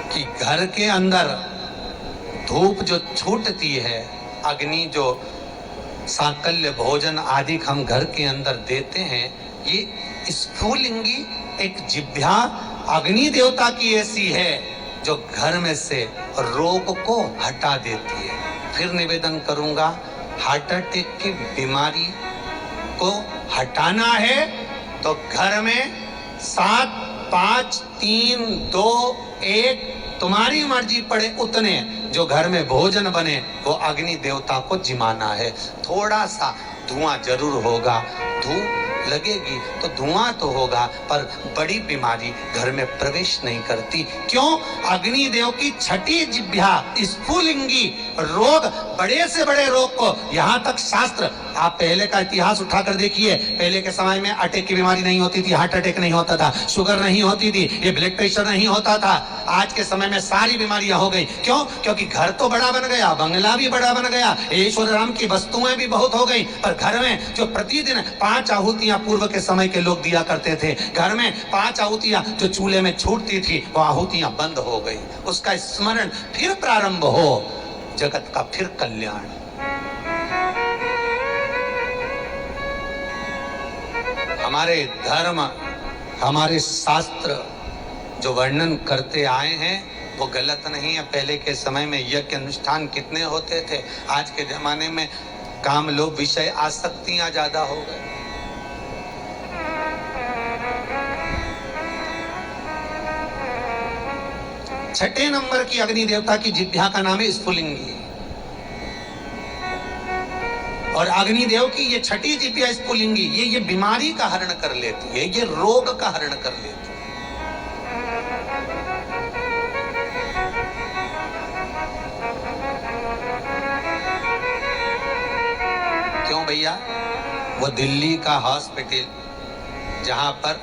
कि घर के अंदर धूप जो छूटती है, अग्नि जो साकल्य भोजन आदि हम घर के अंदर देते हैं, ये स्फुलिंगी एक जिह्वा अग्नि देवता की ऐसी है जो घर में से रोग को हटा देती है। फिर निवेदन करूंगा, हार्ट अटैक की बीमारी को हटाना है तो घर में 7, 5, 3, 2, 1 तुम्हारी मर्जी पड़े उतने जो घर में भोजन बने वो अग्नि देवता को जिमाना है। थोड़ा सा धुआं जरूर होगा, धूप लगेगी तो धुआं तो होगा, पर बड़ी बीमारी घर में प्रवेश नहीं करती। क्यों? अग्नि देव की 6ठी जिह्वा स्फुलिंगी रोग, बड़े से बड़े रोग को, यहाँ तक शास्त्र, आप पहले का इतिहास उठाकर देखिए, पहले के समय में अटैक की बीमारी नहीं होती थी, हार्ट अटैक नहीं होता था, शुगर नहीं होती थी, ये ब्लड प्रेशर नहीं होता था। आज के समय में सारी बीमारियां हो गई। क्यों? क्योंकि घर तो बड़ा बन गया, बंगला भी बड़ा बन गया, ईश्वर राम की वस्तुएं भी बहुत हो गई, पर घर में जो प्रतिदिन 5 आहुतियां पूर्व के समय के लोग दिया करते थे, घर में 5 आहुतियां जो चूल्हे में छूटती थी वो आहुतियां बंद हो गई। उसका स्मरण फिर प्रारंभ हो, जगत का फिर कल्याण। हमारे धर्म, हमारे शास्त्र जो वर्णन करते आए हैं वो गलत नहीं है। पहले के समय में यज्ञ अनुष्ठान कितने होते थे, आज के जमाने में काम लोभ विषय आसक्तियां ज्यादा हो गए। छठे नंबर की अग्नि देवता की जिह्वा का नाम है स्फुलिंगी, और अग्निदेव की ये 6ठी जिह्वा स्फुलिंगी ये बीमारी का हरण कर लेती है, ये रोग का हरण कर लेती है। क्यों भैया? वो दिल्ली का हॉस्पिटल जहां पर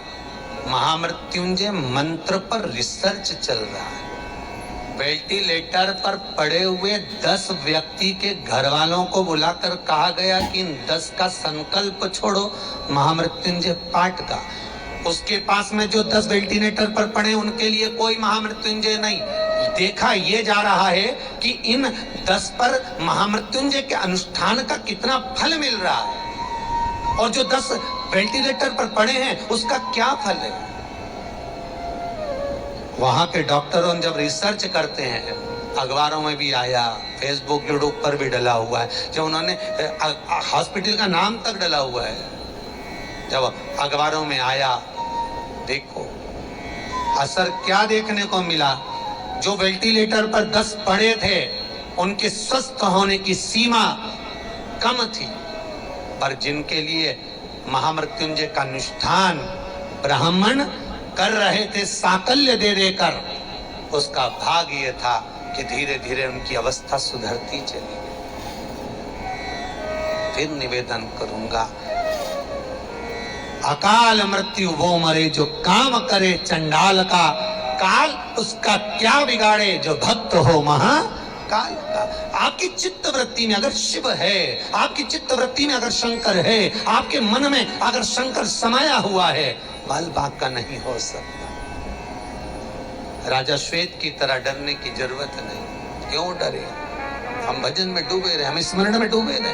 महामृत्युंजय मंत्र पर रिसर्च चल रहा है, वेंटिलेटर पर पड़े हुए 10 व्यक्ति के घर वालों को बुलाकर कहा गया कि इन 10 का संकल्प छोड़ो महामृत्युंजय पाठ का। उसके पास में जो 10 वेंटिलेटर पर पड़े उनके लिए कोई महामृत्युंजय नहीं। देखा ये जा रहा है कि इन 10 पर महामृत्युंजय के अनुष्ठान का कितना फल मिल रहा है, और जो 10 वेंटिलेटर पर पड़े हैं उसका क्या फल है। वहां के डॉक्टरों जब रिसर्च करते हैं, अखबारों में भी आया, फेसबुक यूट्यूब पर भी डला हुआ है, जब उन्होंने हॉस्पिटल का नाम तक डला हुआ है, जब अखबारों में आया, देखो असर क्या देखने को मिला? जो वेंटिलेटर पर 10 पड़े थे उनके स्वस्थ होने की सीमा कम थी, पर जिनके लिए महामृत्युंजय का अनुष्ठान ब्राह्मण कर रहे थे साकल्य दे देकर, उसका भाग ये था कि धीरे धीरे उनकी अवस्था सुधरती चली। फिर निवेदन करूंगा, अकाल मृत्यु वो मरे जो काम करे चंडाल का, काल उसका क्या बिगाड़े जो भक्त हो महाकाल का। आपकी चित्त वृत्ति में अगर शिव है, आपकी चित्त वृत्ति में अगर शंकर है, आपके मन में अगर शंकर समाया हुआ है, बाल बाग का नहीं हो सकता। राजा श्वेत की तरह डरने की जरूरत नहीं। क्यों डरे? हम भजन में डूबे रहे, हम स्मरण में डूबे रहे,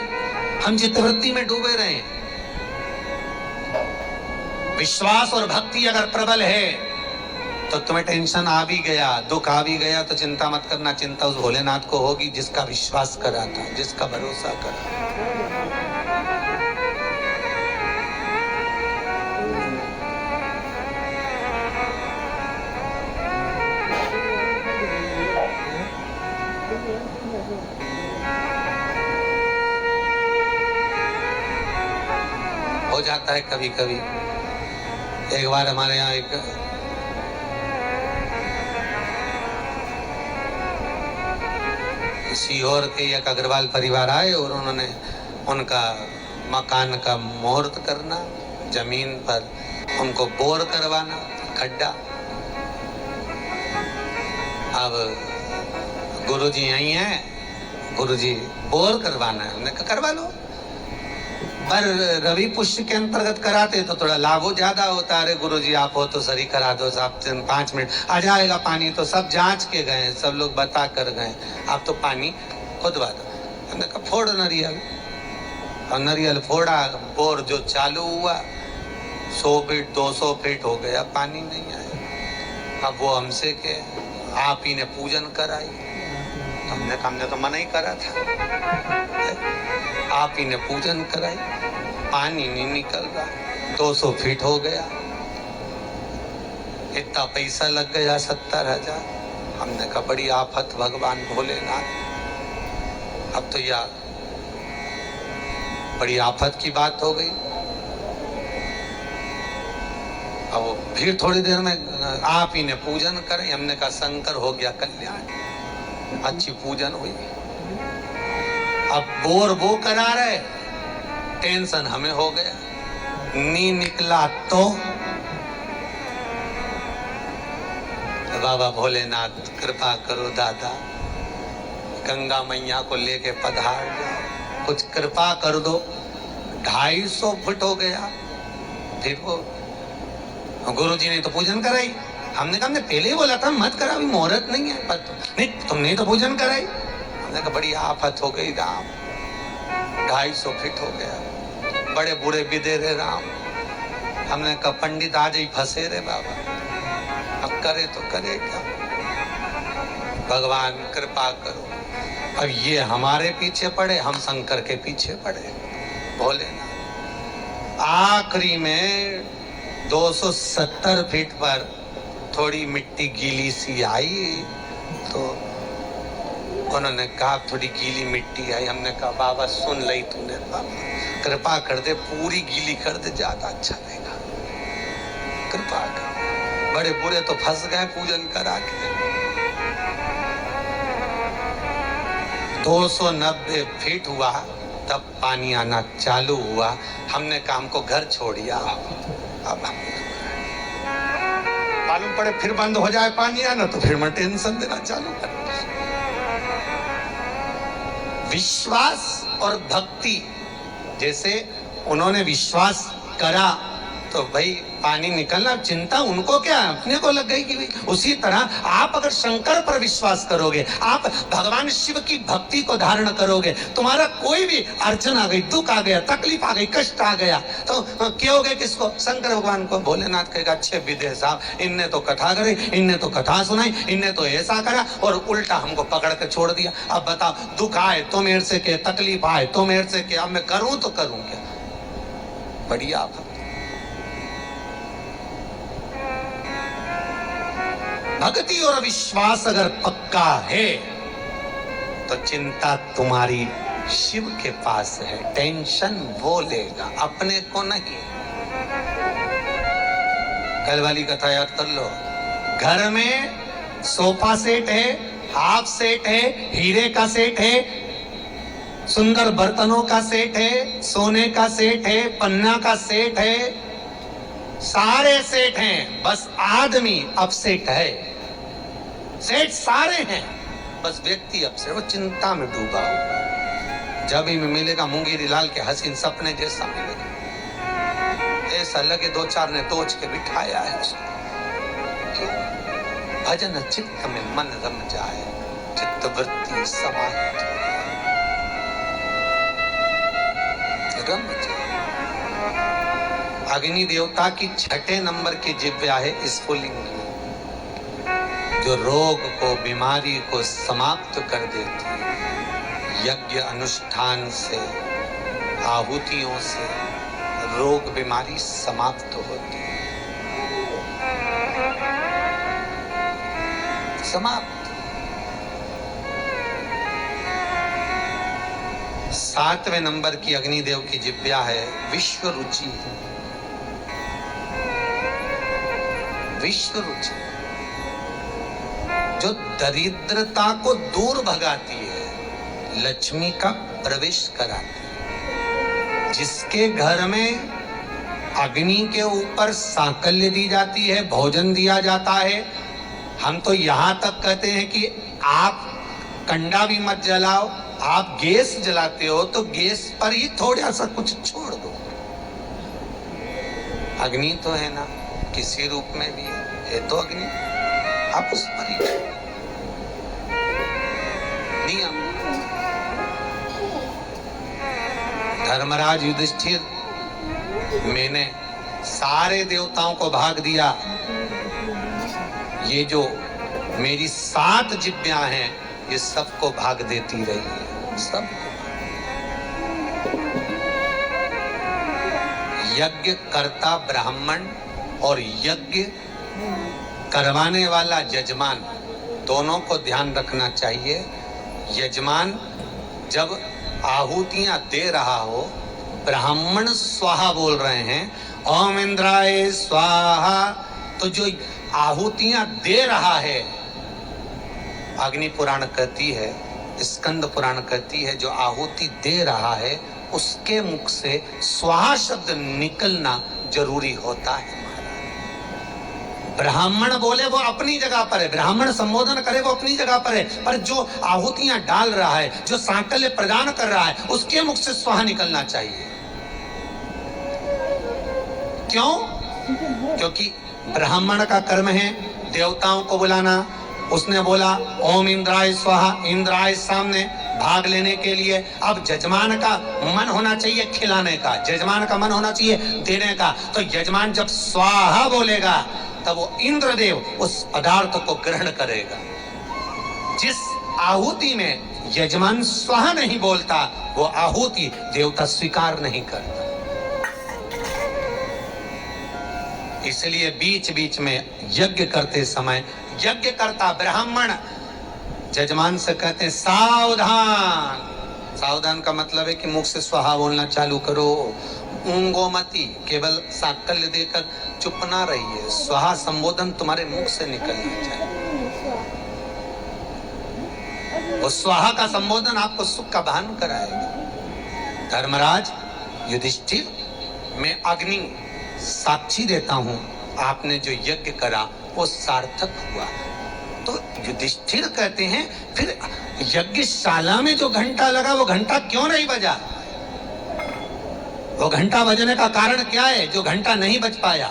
हम चित्तवृत्ति में डूबे रहे। विश्वास और भक्ति अगर प्रबल है तो तुम्हें टेंशन आ भी गया, दुख आ भी गया तो चिंता मत करना। चिंता उस भोलेनाथ को होगी जिसका विश्वास करा था, जिसका भरोसा करा। हो जाता है कभी कभी। एक बार हमारे यहाँ एक सीहोर के एक अग्रवाल परिवार आए और उन्होंने उनका मकान का मुहूर्त करना, जमीन पर उनको बोर करवाना, खड्डा। अब गुरुजी यही हैं, गुरुजी बोर करवाना है, उन्होंने कहा करवा लो। पर रवि पुष्य के अंतर्गत कराते तो थोड़ा लाभ ज्यादा होता। अरे गुरुजी आप हो तो सही करा दो साहब, 5 मिनट आ जाएगा पानी। तो सब जांच के गए, सब लोग बता कर गए, आप तो पानी खुदवा दो। हमने कहा फोड़ नरियल, और नरियल फोड़ा, बोर जो चालू हुआ 100 फीट 200 फीट हो गया, पानी नहीं आया। अब वो हमसे के आप ही ने पूजन कराई। हमने तो मना ही करा था, आप ही ने पूजन कराई, पानी नहीं निकल रहा, 200 फीट हो गया, इतना पैसा लग गया 70,000। हमने कहा बड़ी आफत भगवान भोलेनाथ, अब तो यार बड़ी आफत की बात हो गई। अब फिर थोड़ी देर में आप ही ने पूजन करे। हमने कहा शंकर हो गया कल्याण, अच्छी पूजन हुई। अब बोर वो करा रहे, टेंशन हमें हो गया, नी निकला तो बाबा भोलेनाथ कृपा करो दादा, गंगा मैया को लेके पधार जाओ, कुछ कृपा कर दो। 250 फुट हो गया। फिर वो गुरुजी ने तो पूजन कराई। हमने कहा हमने पहले ही बोला था मत करा, अभी मुहूर्त नहीं है, पर नहीं तुमने तो पूजन कराई। हमने कहा बड़ी आफत हो गई राम, 250 फीट हो गया, बड़े बूढ़े बिदेरे राम। हमने कहा पंडित आज ही फंसे रे बाबा, अब करे तो करे क्या, भगवान कृपा करो। अब ये हमारे पीछे पड़े, हम शंकर के पीछे पड़े, भोलेनाथ। आखिरी में 270 फीट पर थोड़ी मिट्टी गीली सी आई, तो उन्होंने कहा थोड़ी गीली मिट्टी आई। हमने कहा बाबा सुन ली तूने, बाबा कृपा कर दे, पूरी गीली कर दे, ज्यादा अच्छा रहेगा, कृपा कर। बड़े बुरे तो फंस गए पूजन करा के। 290 फीट हुआ तब पानी आना चालू हुआ। हमने काम को घर छोड़िया। अब मालूम पड़े फिर बंद हो जाए पानी आना तो फिर मैं टेंशन देना चालू कर। विश्वास और भक्ति, जैसे उन्होंने विश्वास करा तो भाई पानी निकलना, चिंता उनको क्या, अपने को लग गई कि उसी तरह आप अगर शंकर पर विश्वास करोगे, आप भगवान शिव की भक्ति को धारण करोगे, तुम्हारा कोई भी अड़चन आ गई, दुख आ गया, तकलीफ आ गई, कष्ट आ गया, तो कहोगे किसको? शंकर भगवान को। भोलेनाथ कहेगा अच्छे विदेश साहब, इनने तो कथा करी, इनने तो कथा सुनाई, इनने तो ऐसा करा और उल्टा हमको पकड़ के छोड़ दिया। अब बताओ, दुख आए तो मेरे से के, तकलीफ आए तो मेरे से के, अब मैं करूं तो करूं क्या? बढ़िया। भक्ति और विश्वास अगर पक्का है तो चिंता तुम्हारी शिव के पास है, टेंशन वो लेगा, अपने को नहीं। कल वाली कथा याद कर लो। घर में सोफा सेट है, हाफ सेट है, हीरे का सेट है, सुंदर बर्तनों का सेट है, सोने का सेट है, पन्ना का सेट है, सारे सेट हैं, बस आदमी अपसेट है। सेट सारे हैं, बस व्यक्ति अपसेट, वो चिंता में डूबा हुआ। जब ही मिलेगा मूंगेरी लाल के हसीन सपने जैसा मिलेगा, ऐसा लगे दो चार ने तोच के बिठाया है उसको। क्यों? भजन चित्त में मन रम जाए, चित्त वृत्ति समाहित रम जाए। अग्नि देवता की 6 नंबर की जिह्वा है स्फुलिंगी, जो रोग को, बीमारी को समाप्त कर देती है। यज्ञ अनुष्ठान से, आहुतियों से रोग बीमारी समाप्त होती है, समाप्त। 7वें नंबर की अग्निदेव की जिह्वा है विश्व रुचि। विश्व रुचि जो दरिद्रता को दूर भगाती है, लक्ष्मी का प्रवेश कराती है। जिसके घर में अग्नि के ऊपर सांकल्य दी जाती है, भोजन दिया जाता है, हम तो यहां तक कहते हैं कि आप कंडा भी मत जलाओ, आप गैस जलाते हो तो गैस पर ही थोड़ा सा कुछ छोड़ दो। अग्नि तो है ना, किसी रूप में भी है तो अग्नि, आप उस पर ही नियम। धर्मराज युधिष्ठिर, मैंने सारे देवताओं को भाग दिया, ये जो मेरी 7 जिह्वा हैं ये सबको भाग देती रही है, सब। यज्ञ कर्ता ब्राह्मण और यज्ञ करवाने वाला यजमान, दोनों को ध्यान रखना चाहिए। यजमान जब आहुतियां दे रहा हो, ब्राह्मण स्वाहा बोल रहे हैं, ओम इंद्राय स्वाहा, तो जो आहुतियां दे रहा है, अग्नि पुराण कहती है, स्कंद पुराण कहती है, जो आहुति दे रहा है उसके मुख से स्वाहा शब्द निकलना जरूरी होता है। ब्राह्मण बोले वो अपनी जगह पर है, ब्राह्मण संबोधन करे वो अपनी जगह पर है, पर जो आहुतियां डाल रहा है, जो सांकल्य प्रदान कर रहा है, उसके मुख से स्वाहा निकलना चाहिए। क्यों? क्योंकि ब्राह्मण का कर्म है देवताओं को बुलाना। उसने बोला ओम इंद्राय स्वाहा, इंद्राय सामने भाग लेने के लिए। अब यजमान का मन होना चाहिए खिलाने का, यजमान का मन होना चाहिए देने का। तो यजमान जब स्वाहा बोलेगा तब वो इंद्रदेव उस पदार्थ को ग्रहण करेगा। जिस आहुति में यजमान स्वाहा नहीं बोलता, वो आहुति देवता स्वीकार नहीं करता। इसलिए बीच बीच में यज्ञ करते समय यज्ञ करता ब्राह्मण यजमान से कहते हैं सावधान। सावधान का मतलब है कि मुख से स्वाहा बोलना चालू करो, ऊंगो मती, केवल सांकल्य देकर चुप ना रहिए, स्वाहा संबोधन तुम्हारे मुख से निकलना चाहिए। वो स्वाहा का संबोधन आपको सुख का भान कराएगा। धर्मराज युधिष्ठिर, मैं अग्नि साक्षी देता हूं, आपने जो यज्ञ करा वो सार्थक हुआ। तो युधिष्ठिर कहते हैं फिर यज्ञशाला में जो घंटा लगा वो घंटा क्यों नहीं बजा? वो घंटा बजने का कारण क्या है जो घंटा नहीं बज पाया?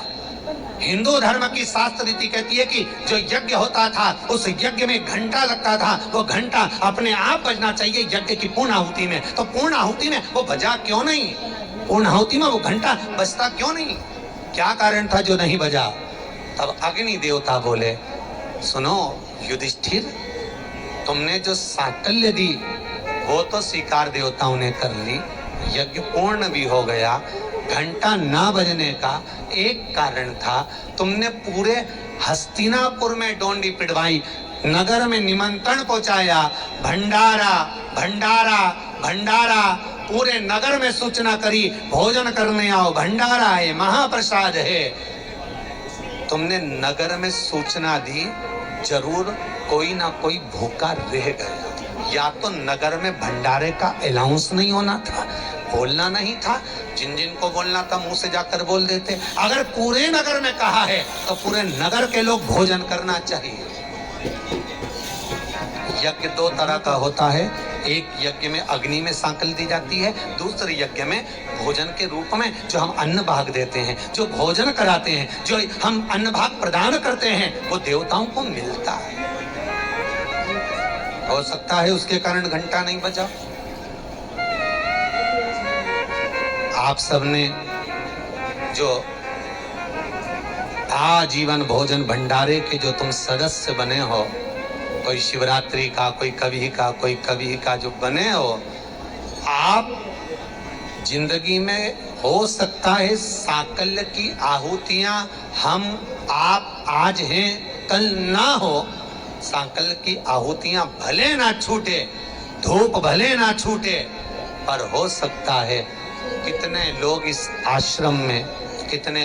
हिंदू धर्म की शास्त्र रीति कहती है कि जो यज्ञ होता था उस यज्ञ में घंटा लगता था, वो घंटा अपने आप बजना चाहिए यज्ञ की पूर्ण आहुति में। तो पूर्ण आहुति में वो बजा क्यों नहीं? पूर्ण आहुति में वो घंटा बजता क्यों नहीं? क्या कारण था जो नहीं बजा? तब अग्नि देवता बोले, सुनो युधिष्ठिर, तुमने जो सांकल्य दी वो तो स्वीकार देवताओं ने कर ली, यज्ञ पूर्ण भी हो गया। घंटा ना बजने का एक कारण था, तुमने पूरे हस्तिनापुर में डोंडी पिटवाई, नगर में निमंत्रण पहुंचाया, भंडारा भंडारा भंडारा, पूरे नगर में सूचना करी, भोजन करने आओ, भंडारा है, महाप्रसाद है। तुमने नगर में सूचना दी, जरूर कोई ना कोई भूखा रह गया। या तो नगर में भंडारे का अनाउंस नहीं होना था, बोलना नहीं था, जिन जिन को बोलना था मुंह से जाकर बोल देते। अगर पूरे नगर में कहा है तो पूरे नगर के लोग भोजन करना चाहिए। यज्ञ दो तरह का होता है, एक यज्ञ में अग्नि में सांकल दी जाती है, दूसरे यज्ञ में भोजन के रूप में जो हम अन्न भाग देते हैं, जो भोजन कराते हैं, जो हम अन्न भाग प्रदान करते हैं, वो देवताओं को मिलता है। हो सकता है उसके कारण घंटा नहीं बजा। आप सबने जो आजीवन भोजन भंडारे के जो तुम सदस्य बने हो, कोई शिवरात्रि का, कोई कभी का जो बने हो, आप जिंदगी में हो सकता है सांकल्य की आहुतियां हम आप आज हैं कल ना हो। सांकल्य की आहुतियां भले ना छूटे, धूप भले ना छूटे, पर हो सकता है कितने लोग इस आश्रम में, कितने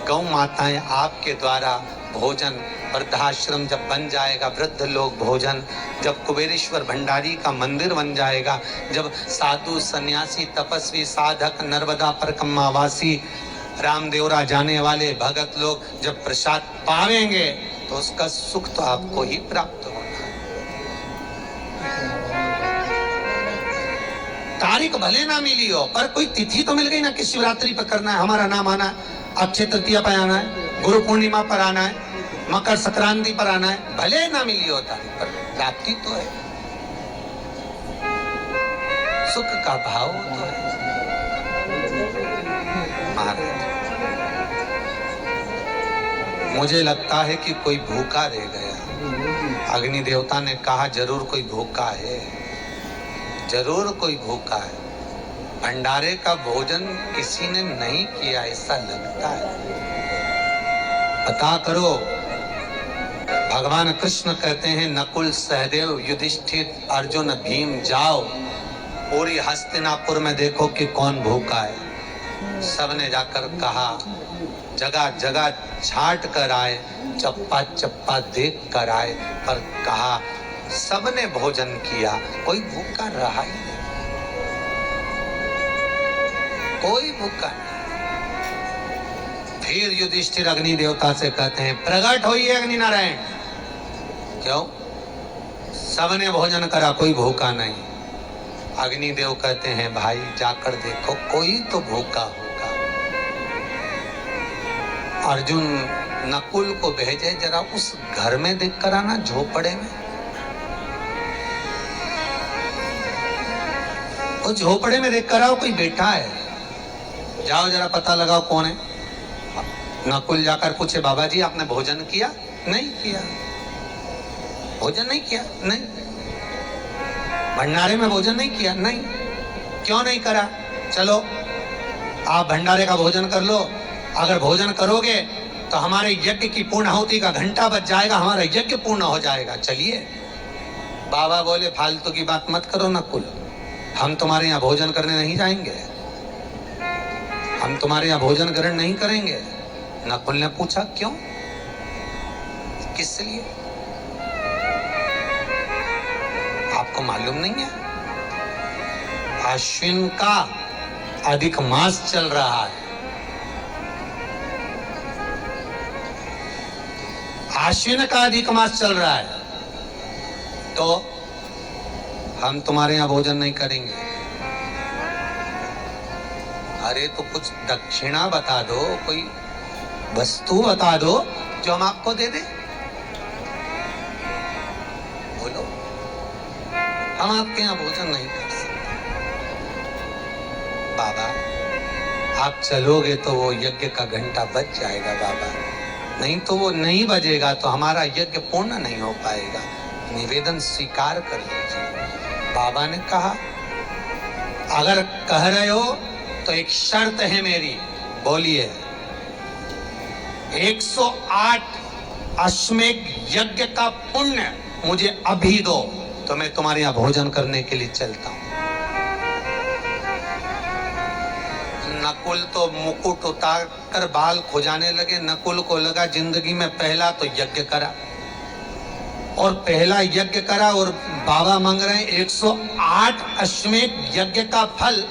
गौ माताएं आपके द्वारा भोजन, वृद्धाश्रम जब बन जाएगा, वृद्ध लोग भोजन, जब कुबेरेश्वर भंडारी का मंदिर बन जाएगा, जब साधु सन्यासी तपस्वी साधक नर्मदा पर कम्मावासी रामदेवरा जाने वाले भगत लोग जब प्रसाद पावेंगे तो उसका सुख तो आपको ही प्राप्त होना है। तारीख भले ना मिली हो, पर कोई तिथि तो मिल गई ना कि शिवरात्रि पर करना है, हमारा नाम आना है, अक्षय तृतीया पर आना है, गुरु पूर्णिमा पर आना है, मकर संक्रांति पर आना है। भले ना मिली हो तारीख, पर प्राप्ति तो है, सुख का भाव तो है। महाराज, मुझे लगता है कि कोई भूखा रह गया। अग्नि देवता ने कहा जरूर कोई भूखा है, जरूर कोई भूखा है। भंडारे का भोजन किसी ने नहीं किया ऐसा लगता है। पता करो। भगवान कृष्ण कहते हैं नकुल सहदेव युधिष्ठिर अर्जुन भीम जाओ, पूरी हस्तिनापुर में देखो कि कौन भूखा है। सबने जाकर कहा, जगह जगह छाट कर आए, चप्पा चप्पा देख कर आए, पर कहा सबने भोजन किया, कोई भूखा रहा ही नहीं, कोई भूखा नहीं। फिर युधिष्ठिर अग्नि देवता से कहते हैं प्रकट होइए अग्नि नारायण। क्यों? सबने भोजन करा, कोई भूखा नहीं। अग्निदेव कहते हैं भाई जाकर देखो कोई तो भूखा होगा। अर्जुन नकुल को भेजे जरा उस घर में देख कर आना, झोपड़े में। उस झोपड़े में देख कर आओ कोई बैठा है, जाओ जरा पता लगाओ कौन है। नकुल जाकर पूछे बाबा जी आपने भोजन किया? नहीं किया। भोजन नहीं किया? नहीं। भंडारे में भोजन नहीं किया? नहीं। क्यों नहीं करा? चलो आप भंडारे का भोजन कर लो, अगर भोजन करोगे तो हमारे यज्ञ की पूर्णाहुति का घंटा बज जाएगा, हमारा यज्ञ पूर्ण हो जाएगा। चलिए। बाबा बोले फालतू की बात मत करो नकुल, हम तुम्हारे यहाँ भोजन करने नहीं जाएंगे, हम तुम्हारे यहाँ भोजन ग्रहण नहीं करेंगे। नकुल ने पूछा क्यों, किस लिए? आपको मालूम नहीं है? अश्विन का अधिक मास चल रहा है, अश्विन का अधिक मास चल रहा है, तो हम तुम्हारे यहाँ भोजन नहीं करेंगे। अरे तो कुछ दक्षिणा बता दो, कोई वस्तु बता दो जो हम आपको दे दें। बोलो, हम आपके यहाँ भोजन नहीं कर सकते। बाबा आप चलोगे तो वो यज्ञ का घंटा बज जाएगा बाबा, नहीं तो वो नहीं बजेगा तो हमारा यज्ञ पूर्ण नहीं हो पाएगा, निवेदन स्वीकार कर लीजिए। बाबा ने कहा अगर कह रहे हो तो एक शर्त है मेरी, बोलिए। 108 अश्वमेध यज्ञ का पुण्य मुझे अभी दो, तो मैं तुम्हारे यहाँ भोजन करने के लिए चलता हूं। नकुल तो मुकुट उतार कर बाल खुजाने लगे। नकुल को लगा जिंदगी में पहला तो यज्ञ करा, और पहला यज्ञ करा, और बाबा मांग रहे हैं 108 अश्वमेध यज्ञ का फल।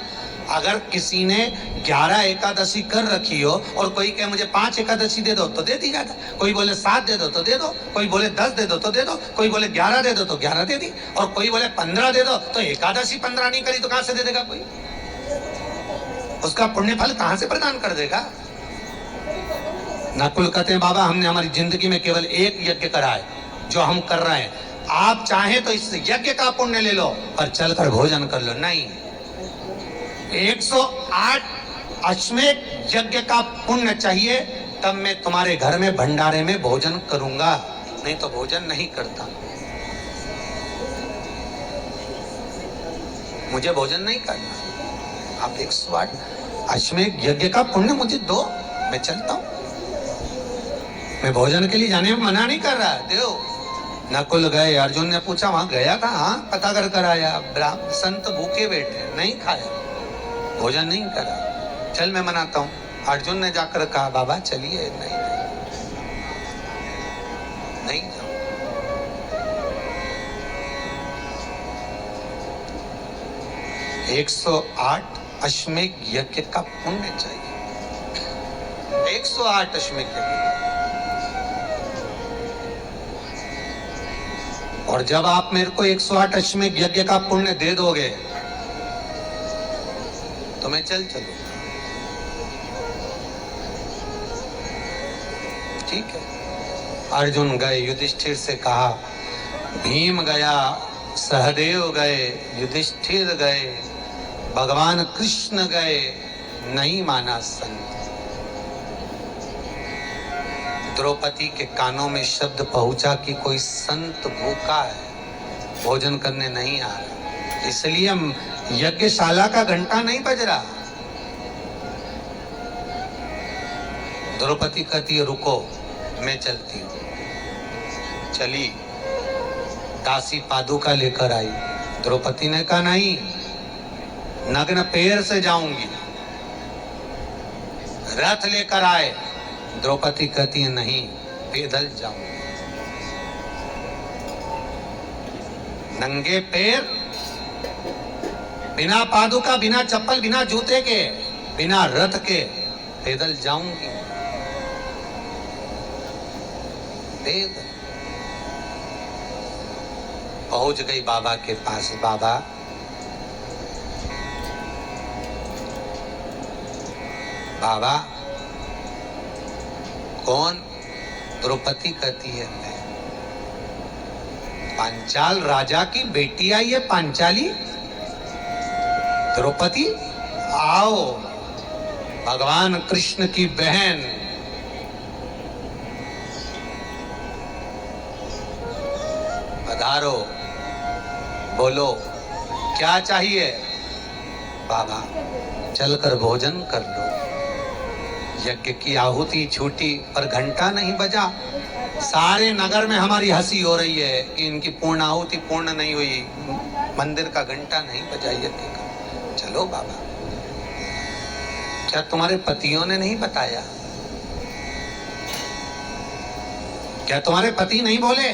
अगर किसी ने 11 एकादशी कर रखी हो और कोई कहे मुझे 5 एकादशी दे दो तो दे दी जाता, कोई बोले 7 दे दो तो दे दो, कोई बोले 10 दे दो तो दे दो, कोई बोले 11 दे दो तो 11 दे दी, और कोई बोले 15 दे दो। तो एकादशी 15 नहीं करी तो कहां से दे देगा कोई? उसका पुण्य फल कहां से प्रदान कर देगा? नकुल कहते हैं बाबा हमने हमारी जिंदगी में केवल एक यज्ञ करा है जो हम कर रहे हैं, आप चाहें तो इस यज्ञ का पुण्य ले लो पर चलकर भोजन कर लो। नहीं, 108 अश्वमेध यज्ञ का पुण्य चाहिए, तब मैं तुम्हारे घर में भंडारे में भोजन करूंगा, नहीं तो भोजन नहीं करता। मुझे भोजन नहीं करना। आप 108 अश्वमेध यज्ञ का पुण्य मुझे दो, मैं चलता हूं। मैं भोजन के लिए जाने में मना नहीं कर रहा। देव नकुल गए, अर्जुन ने पूछा वहां गया कहाँ? पता कर आया, ब्राह्मण संत भूखे बैठे, नहीं खाया, भोजन नहीं करा। चल मैं मनाता हूं। अर्जुन ने जाकर कहा बाबा चलिए। नहीं नहीं जाओ। 108 अश्वमेध यज्ञ का पुण्य चाहिए। 108 अश्वमेध यज्ञ। और जब आप मेरे को 108 अश्वमेध यज्ञ का पुण्य दे दोगे तो मैं चलूंगा। ठीक है। अर्जुन गए, युधिष्ठिर से कहा, भीम गया, सहदेव गए, युधिष्ठिर गए, भगवान कृष्ण गए, नहीं माना संत। द्रौपदी के कानों में शब्द पहुंचा कि कोई संत भूखा है, भोजन करने नहीं आ रहा, इसलिए यज्ञशाला का घंटा नहीं बज रहा। द्रौपदी कहती है रुको मैं चलती हूँ। चली, दासी पादुका लेकर आई। द्रौपदी ने कहा नहीं, नग्न पैर से जाऊंगी। रथ लेकर आए। द्रौपदी कहती है नहीं, पैदल जाऊंगी। नंगे पैर, बिना पादुका, बिना चप्पल, बिना जूते के, बिना रथ के पैदल जाऊंगी। पैदल पहुंच गई बाबा के पास। बाबा बाबा कौन? द्रौपदी कहती है मैं। पांचाल राजा की बेटी आई है, पांचाली। द्रौपदी आओ, भगवान कृष्ण की बहन। पधारो, बोलो क्या चाहिए? बाबा चलकर भोजन कर लो। यज्ञ की आहुति छूटी पर घंटा नहीं बजा। सारे नगर में हमारी हंसी हो रही है कि इनकी पूर्ण आहुति पूर्ण नहीं हुई, मंदिर का घंटा नहीं बजा यज्ञ का। चलो बाबा। क्या तुम्हारे पतियों ने नहीं बताया? क्या तुम्हारे पति नहीं बोले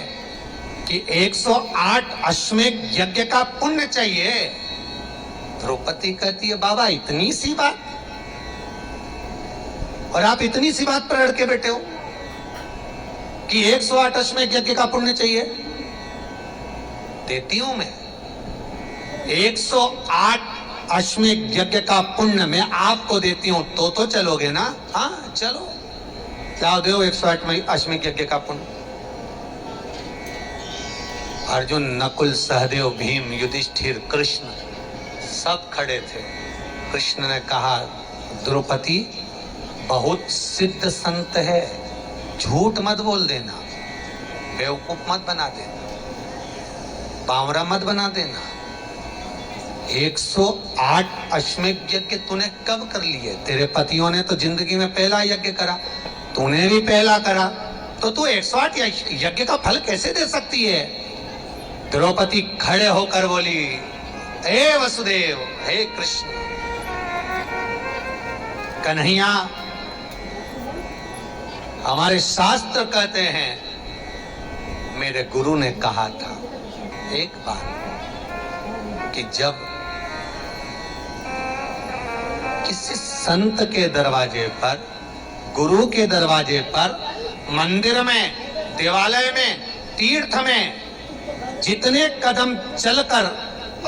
कि 108 अश्वमेध यज्ञ का पुण्य चाहिए? द्रौपदी कहती है बाबा इतनी सी बात, और आप इतनी सी बात पर अड़ के बैठे हो कि 108 अश्वमेध यज्ञ का पुण्य चाहिए। देती हूं मैं 108 अश्वमेध यज्ञ का पुण्य मैं आपको देती हूं, तो चलोगे ना? हाँ चलो, लाओ दो 108 अश्वमेध यज्ञ का पुण्य। अर्जुन, नकुल, सहदेव, भीम, युधिष्ठिर, कृष्ण सब खड़े थे। कृष्ण ने कहा द्रौपदी बहुत सिद्ध संत है, झूठ मत बोल देना, बेवकूफ मत बना देना, बावरा मत बना देना। 108 अश्वमेध यज्ञ तूने कब कर लिए? तेरे पतियों ने तो जिंदगी में पहला यज्ञ करा, तूने भी पहला करा। तो तू 108 यज्ञ का फल कैसे दे सकती है? द्रौपदी खड़े होकर बोली, हे वसुदेव, हे कृष्ण, कन्हैया, हमारे शास्त्र कहते हैं, मेरे गुरु ने कहा था एक बार कि जब किसी संत के दरवाजे पर, गुरु के दरवाजे पर, मंदिर में, देवालय में, तीर्थ में जितने कदम चलकर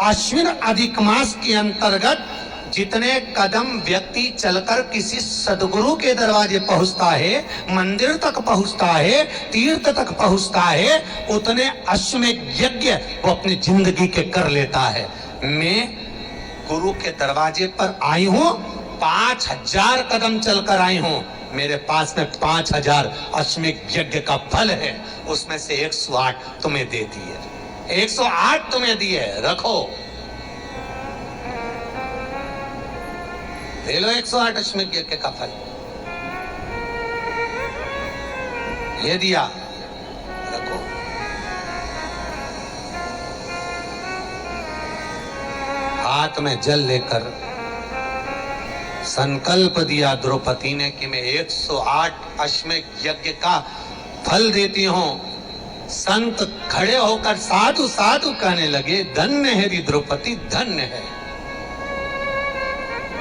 आश्विन अधिक मास के अंतर्गत जितने कदम व्यक्ति चलकर किसी सदगुरु के दरवाजे पहुंचता है, मंदिर तक पहुंचता है, तीर्थ तक पहुंचता है, उतने अश्वमेध यज्ञ वो अपनी जिंदगी के कर लेता है। मैं गुरु के दरवाजे पर आई हूं, 5000 कदम चलकर आई हूं, मेरे पास में 5000 अश्वमेध यज्ञ का फल है, उसमें से 108 तुम्हें दे दिए, 108 तुम्हें दिए, रखो, ले लो 108 अश्वमेध यज्ञ का फल। ये दिया, रखो। हाथ में जल लेकर संकल्प दिया द्रौपदी ने कि मैं 108 अश्वमेध यज्ञ का फल देती हूं। संत खड़े होकर साधु साधु कहने लगे, धन्य है री द्रौपदी, धन्य है,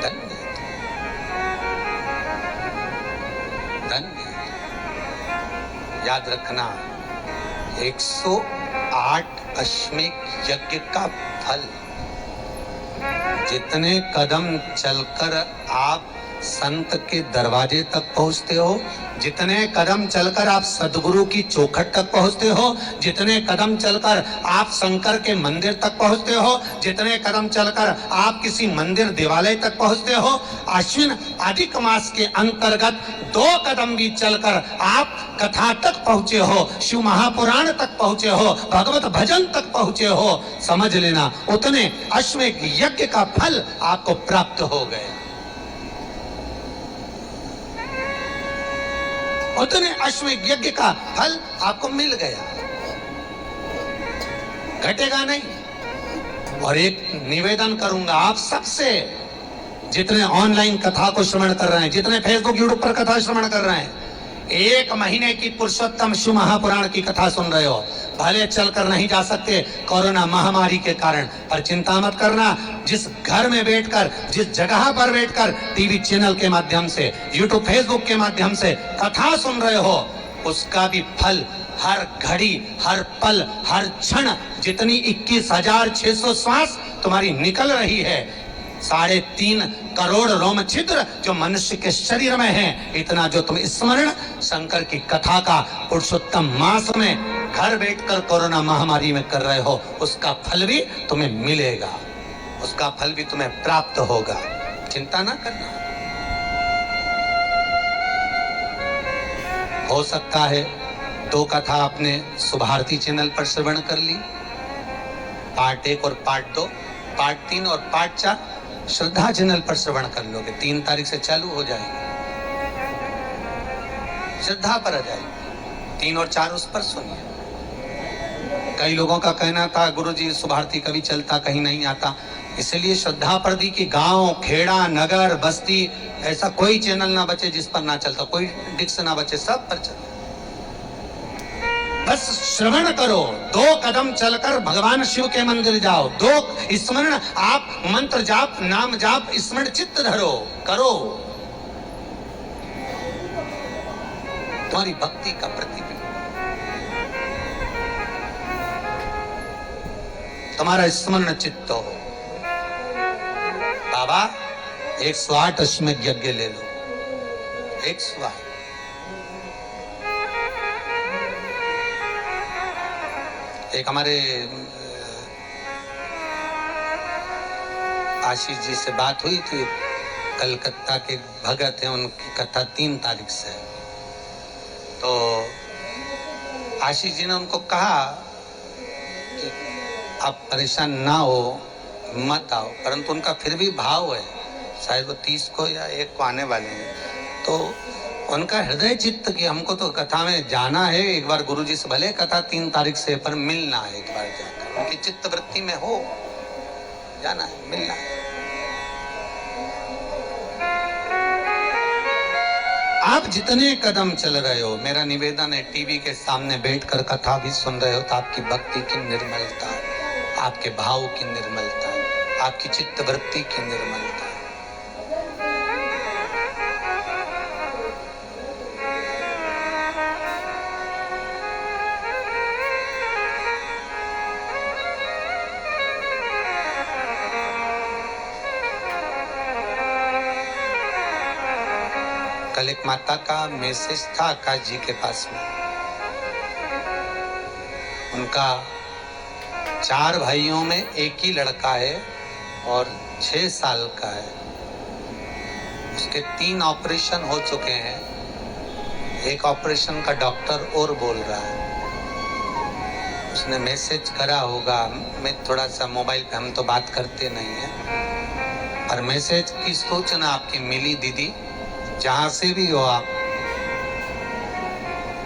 धन्य है, धन्य है। याद रखना, 108 अश्वमेध यज्ञ का फल, जितने कदम चलकर आप संत के दरवाजे तक पहुंचते हो, जितने कदम चलकर आप सदगुरु की चौखट तक पहुंचते हो, जितने कदम चलकर आप शंकर के मंदिर तक पहुंचते हो, जितने कदम चलकर आप किसी मंदिर देवालय तक पहुंचते हो, अश्विन अधिक मास के अंतर्गत 2 कदम भी चलकर आप कथा तक पहुंचे हो, शिव महापुराण तक पहुंचे हो, भगवत भजन तक पहुंचे हो, समझ लेना उतने अश्वमेध यज्ञ का फल आपको प्राप्त हो गया, उतने अश्वमेध यज्ञ का फल आपको मिल गया, घटेगा नहीं। और एक निवेदन करूंगा आप सबसे, जितने ऑनलाइन कथा को श्रवण कर रहे हैं, जितने फेसबुक यूट्यूब पर कथा श्रवण कर रहे हैं, 1 महीने की पुरुषोत्तम शिव महापुराण की कथा सुन रहे हो, भले चलकर नहीं जा सकते कोरोना महामारी के कारण, पर चिंता मत करना, जिस घर में बैठकर, जिस जगह पर बैठकर टीवी चैनल के माध्यम से, यूट्यूब फेसबुक के माध्यम से कथा सुन रहे हो, उसका भी फल हर घड़ी, हर पल, हर क्षण, जितनी 21,600 श्वास तुम्हारी निकल रही है, 3.5 करोड़ रोम छिद्र जो मनुष्य के शरीर में है, इतना जो तुम स्मरण शंकर की कथा का पुरुषोत्तम मास में घर बैठकर कोरोना महामारी में कर रहे हो, उसका फल भी तुम्हें मिलेगा, उसका फल भी तुम्हें प्राप्त होगा, चिंता ना करना। हो सकता है 2 कथा आपने सुभारती चैनल पर श्रवण कर ली, पार्ट 1 और पार्ट 2, पार्ट 3 और पार्ट 4 श्रद्धा चैनल पर श्रवण कर लोगे, 3 तारीख से चालू हो जाएगी, श्रद्धा पर आ जाएगी, 3 और 4 उस पर सुनिए। कई लोगों का कहना था गुरुजी सुभारती कभी चलता कहीं नहीं आता, इसलिए श्रद्धा पर दी कि गांव, खेड़ा, नगर, बस्ती, ऐसा कोई चैनल ना बचे जिस पर ना चलता, कोई डिक्स ना बचे, सब पर चलता। बस श्रवण करो, 2 कदम चलकर भगवान शिव के मंदिर जाओ, 2 स्मरण, आप मंत्र जाप, नाम जाप, स्मरण चित्त धरो, करो, तुम्हारी भक्ति का प्रतिबिंब, तुम्हारा स्मरण चित्त हो। बाबा 108 अश्वमेध यज्ञ ले लो, 108। एक हमारे आशीष जी से बात हुई थी, कलकत्ता के भगत हैं, उनकी कथा 3 तारीख से है, तो आशीष जी ने उनको कहा कि आप परेशान ना हो, मत आओ, परंतु उनका फिर भी भाव है, शायद वो 30 को या 1 को आने वाले हैं, तो उनका हृदय चित्त कि हमको तो कथा में जाना है एक बार, गुरुजी से भले कथा 3 तारीख से, पर मिलना है एक बार जाकर, उनकी चित्त वृत्ति में हो, जाना है, मिलना है। आप जितने कदम चल रहे हो, मेरा निवेदन है, टीवी के सामने बैठकर कथा भी सुन रहे हो, तो आपकी भक्ति की निर्मलता, आपके भाव की निर्मलता, आपकी चित्त वृत्ति की निर्मलता। कल एक माता का मैसेज था आकाश जी के पास में, उनका 4 भाइयों में एक ही लड़का है और 6 साल का है, उसके 3 ऑपरेशन हो चुके हैं, एक ऑपरेशन का डॉक्टर और बोल रहा है। उसने मैसेज करा होगा, मैं थोड़ा सा मोबाइल पे, हम तो बात करते नहीं है, और मैसेज की सूचना आपकी मिली दीदी, जहां से भी हो आप,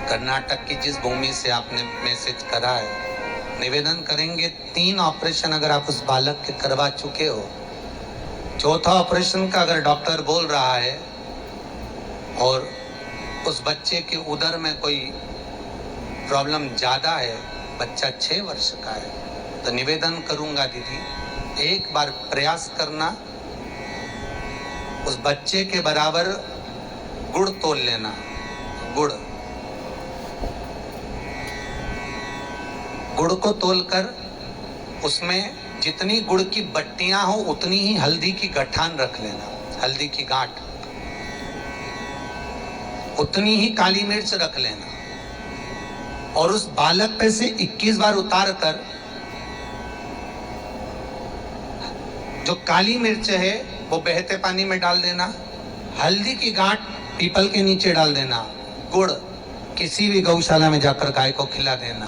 कर्नाटक की जिस भूमि से आपने मैसेज करा है, निवेदन करेंगे 3 ऑपरेशन अगर आप उस बालक के करवा चुके हो, 4था ऑपरेशन का अगर डॉक्टर बोल रहा है और उस बच्चे के उदर में कोई प्रॉब्लम ज्यादा है, बच्चा 6 वर्ष का है, तो निवेदन करूंगा दीदी, एक बार प्रयास करना, उस बच्चे के बराबर गुड़ तोल लेना, गुड़ को तोलकर उसमें जितनी गुड़ की बट्टियां हो उतनी ही हल्दी की गठान रख लेना, हल्दी की गांठ, उतनी ही काली मिर्च रख लेना, और उस बालक पे से 21 बार उतार कर जो काली मिर्च है वो बहते पानी में डाल देना, हल्दी की गांठ पीपल के नीचे डाल देना, गुड़ किसी भी गौशाला में जाकर गाय को खिला देना,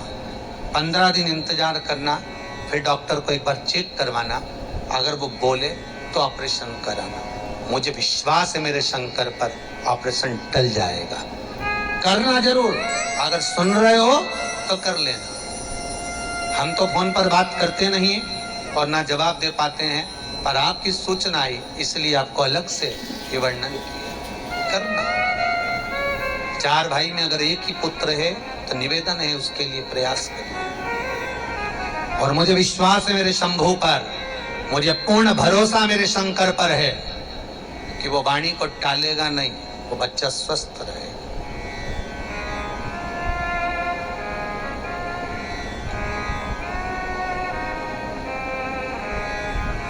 15 दिन इंतजार करना, फिर डॉक्टर को एक बार चेक करवाना, अगर वो बोले तो ऑपरेशन कराना। मुझे विश्वास है मेरे शंकर पर, ऑपरेशन टल जाएगा। करना जरूर, अगर सुन रहे हो तो कर लेना। हम तो फोन पर बात करते नहीं और ना जवाब दे पाते हैं, पर आपकी सूचना आई इसलिए आपको अलग से ये वर्णन किया। करना, 4 भाई में अगर एक ही पुत्र है तो निवेदन है उसके लिए प्रयास करना। और मुझे विश्वास है मेरे शंभू पर, मुझे पूर्ण भरोसा मेरे शंकर पर है कि वो वाणी को टालेगा नहीं, वो बच्चा स्वस्थ रहे।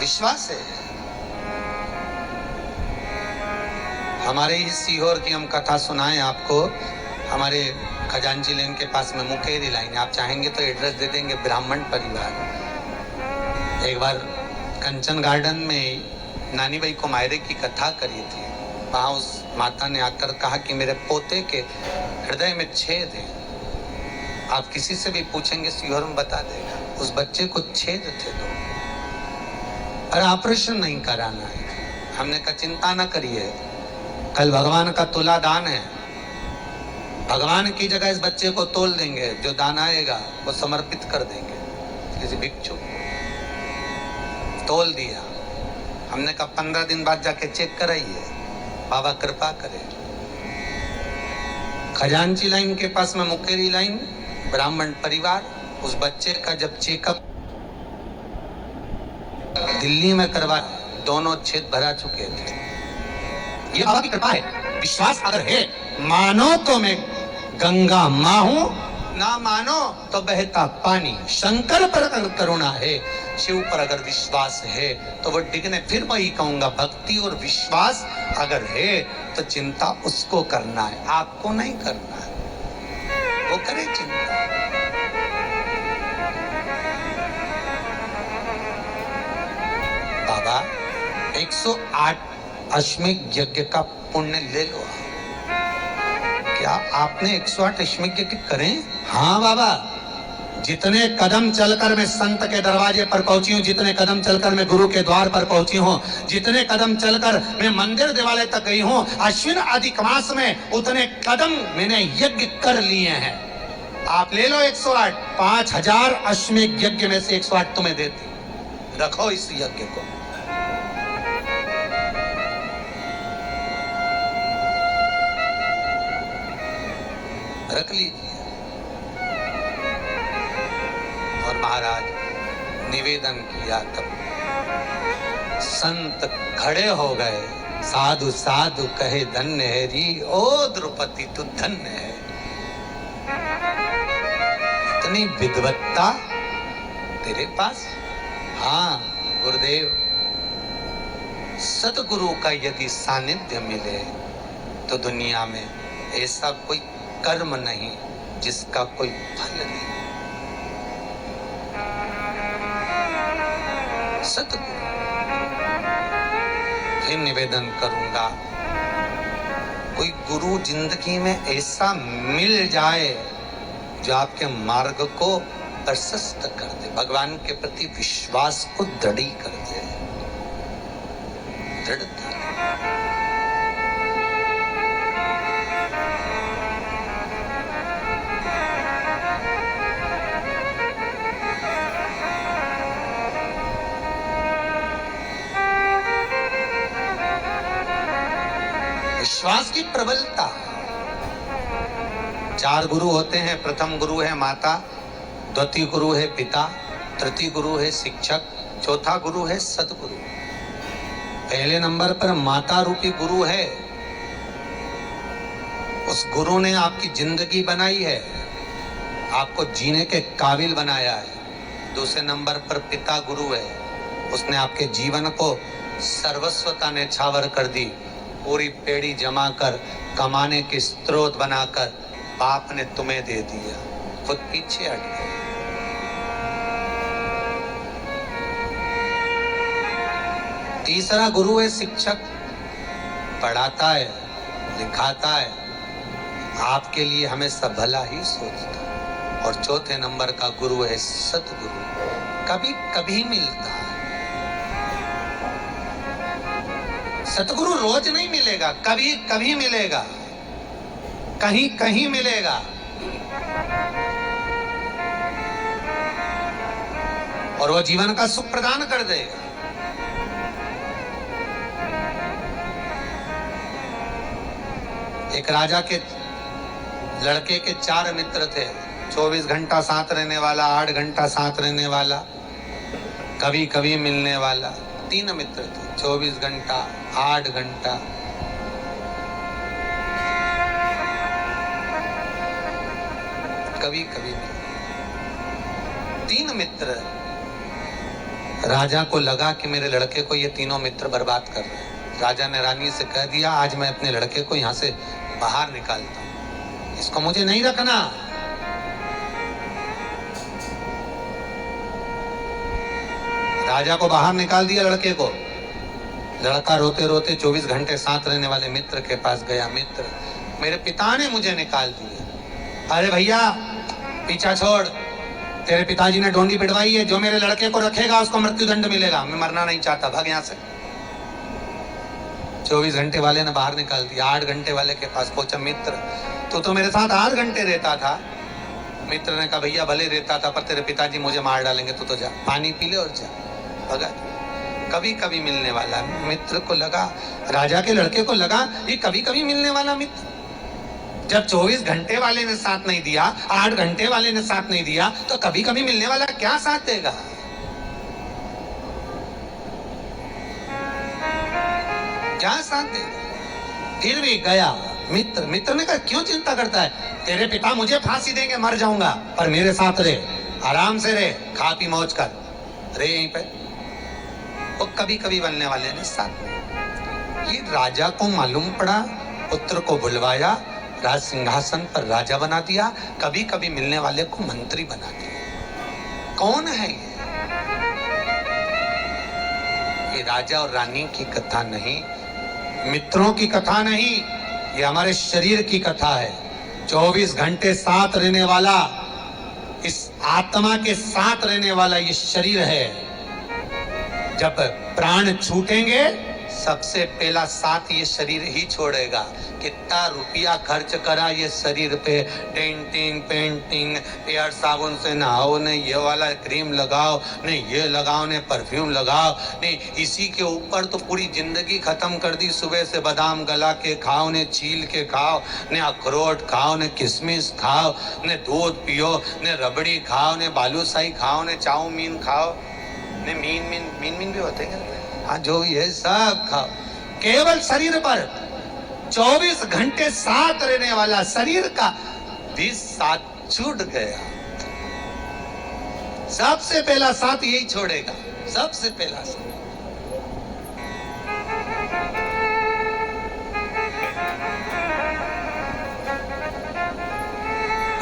विश्वास है। हमारे ही सीहोर की हम कथा सुनाएं आपको, हमारे खजांची लेन के पास में मुकेरी लाइन, आप चाहेंगे तो एड्रेस दे देंगे, ब्राह्मण परिवार। एक बार कंचन गार्डन में नानी भाई को मायरे की कथा करी थी, वहाँ उस माता ने आकर कहा कि मेरे पोते के हृदय में छेद है, आप किसी से भी पूछेंगे सीहोर में बता देगा, उस बच्चे को छेद थे 2, और ऑपरेशन नहीं कराना है। हमने कहा चिंता ना करिए, कल भगवान का तुला दान है, भगवान की जगह इस बच्चे को तोल देंगे, जो दान आएगा वो समर्पित कर देंगे किसी भिक्षु को। तोल दिया, हमने कहा 15 दिन बाद जाके चेक कराइए, बाबा कृपा करे। खजांची लाइन के पास में मुकेरी लाइन, ब्राह्मण परिवार, उस बच्चे का जब चेकअप दिल्ली में करवा, दोनों छेद भरा चुके थे। ये बाबा की कृपा है, विश्वास अगर है, मानो तो मैं गंगा मां हूं, ना मानो तो बहता पानी। शंकर पर अगर करुणा है, शिव पर अगर विश्वास है, तो वो डिगने, फिर वही कहूंगा, भक्ति और विश्वास अगर है तो चिंता उसको करना है, आपको नहीं करना है, वो करे चिंता। बाबा 108 अश्वमेध यज्ञ का पुण्य ले लो। क्या आपने 108 अश्वमेध यज्ञ करें? हाँ बाबा, जितने कदम चलकर मैं संत के दरवाजे पर पहुंची हूँ, जितने कदम चलकर मैं गुरु के द्वार पर पहुंची हूँ, जितने कदम चलकर मैं मंदिर देवालय तक गई हूँ, अश्विन अधिक मास में उतने कदम मैंने यज्ञ कर लिए हैं। आप ले लो 108, 5000 अश्वमेध यज्ञ में से 108 तुम्हें देती, रखो इस यज्ञ को। रख लीजिए। और महाराज निवेदन किया, तब संत खड़े हो गए। साधु साधु कहे धन्य है री, ओ द्रौपदी तू धन्य है। इतनी विद्वत्ता तेरे पास। हाँ गुरुदेव, सतगुरु का यदि सानिध्य मिले तो दुनिया में ऐसा कोई कर्म नहीं जिसका कोई फल नहीं। सतगुरु। फिर निवेदन करूंगा, कोई गुरु जिंदगी में ऐसा मिल जाए जो आपके मार्ग को प्रशस्त कर दे, भगवान के प्रति विश्वास को दृढ़ कर दे। दृढ़ता विश्वास की प्रबलता। 4 गुरु होते हैं। प्रथम गुरु है माता, द्वितीय गुरु है पिता, तृतीय गुरु है शिक्षक, चौथा गुरु है सदगुरु। पहले नंबर पर माता रूपी गुरु है। उस गुरु ने आपकी जिंदगी बनाई है, आपको जीने के काबिल बनाया है। दूसरे नंबर पर पिता गुरु है, उसने आपके जीवन को सर्वस्वता ने छावर कर दी। पूरी पेड़ी जमा कर, कमाने के स्रोत बनाकर बाप ने तुम्हें दे दिया, खुद पीछे हट गए। तीसरा गुरु है शिक्षक, पढ़ाता है, लिखाता है, आपके लिए हमेशा भला ही सोचता है। और चौथे नंबर का गुरु है सतगुरु, कभी कभी मिलता है। सतगुरु रोज नहीं मिलेगा, कभी कभी मिलेगा, कहीं कहीं मिलेगा। और वो जीवन का सुख प्रदान कर देगा। एक राजा के लड़के के 4 मित्र थे। 24 घंटा साथ रहने वाला, 8 घंटा साथ रहने वाला, कभी कभी मिलने वाला। 3 मित्र थे। 24 घंटा, 8 घंटा। कभी कभी मिले। 3 मित्र। राजा को लगा कि मेरे लड़के को ये तीनों मित्र बर्बाद कर रहे हैं। राजा ने रानी से कह दिया, आज मैं अपने लड़के को यहाँ से बाहर निकालता हूँ, इसको मुझे नहीं रखना। राजा को बाहर निकाल दिया लड़के को। लड़का रोते रोते 24 घंटे साथ रहने वाले मित्र के पास गया। मित्र, मेरे पिता ने मुझे निकाल दिया। अरे भैया पीछा छोड़, तेरे पिताजी ने डोंडी पिटवाई है, जो मेरे लड़के को रखेगा उसको मृत्युदंड मिलेगा। मैं मरना नहीं चाहता, भाग यहाँ से। 24 घंटे वाले ने बाहर निकाल दिया। 8 घंटे वाले के पास पहुंचा। मित्र, तू तो मेरे साथ 8 घंटे रहता था। मित्र ने कहा, भैया भले रहता था पर तेरे पिताजी मुझे मार डालेंगे, तू तो जा, पानी पी ले और जा। भगा। कभी कभी मिलने वाला। मित्र को लगा, राजा के लड़के को लगा, ये कभी कभी मिलने वाला मित्र। जब 24 घंटे वाले ने साथ नहीं दिया, 8 घंटे वाले ने साथ नहीं दिया, तो कभी कभी मिलने वाला क्या साथ देगा? क्या साथ देगा? फिर भी गया मित्र। मित्र ने कहा, क्यों चिंता करता है? तेरे पिता मुझे फांसी देंगे, मर जाऊंगा, पर मेरे साथ रहे, आराम से रहे, खा पी मौज कर रहे यहीं पे। वो कभी कभी बनने वाले ने साथ। ये राजा को मालूम पड़ा, पुत्र को बुलवाया, राज सिंहासन पर राजा बना दिया, कभी कभी मिलने वाले को मंत्री बना दिया। कौन है ये राजा और रानी की कथा नहीं, मित्रों की कथा नहीं, ये हमारे शरीर की कथा है। 24 घंटे साथ रहने वाला इस आत्मा के साथ रहने वाला ये शरीर है। जब प्राण छूटेंगे सबसे पहला साथ ये शरीर ही छोड़ेगा। कितना रुपया खर्च करा ये शरीर पे, डेंटिंग पेंटिंग, एयर साबुन से नहाओ, ने ये वाला क्रीम लगाओ, ने ये लगाओ, ने परफ्यूम लगाओ, ने इसी के ऊपर तो पूरी जिंदगी खत्म कर दी। सुबह से बादाम गला के खाओ, ने छील के खाओ, ने अखरोट खाओ, ने किशमिश खाओ, ने दूध पियो, ने रबड़ी खाओ, ने बालूशाही खाओ, ने चाउमीन खाओ, ने मीन भी होते हैं। हाँ, जो भी है सब खाओ। केवल शरीर पर 24 घंटे साथ रहने वाला शरीर का भी साथ छूट गया। सबसे पहला साथ यही छोड़ेगा, सबसे पहला साथ।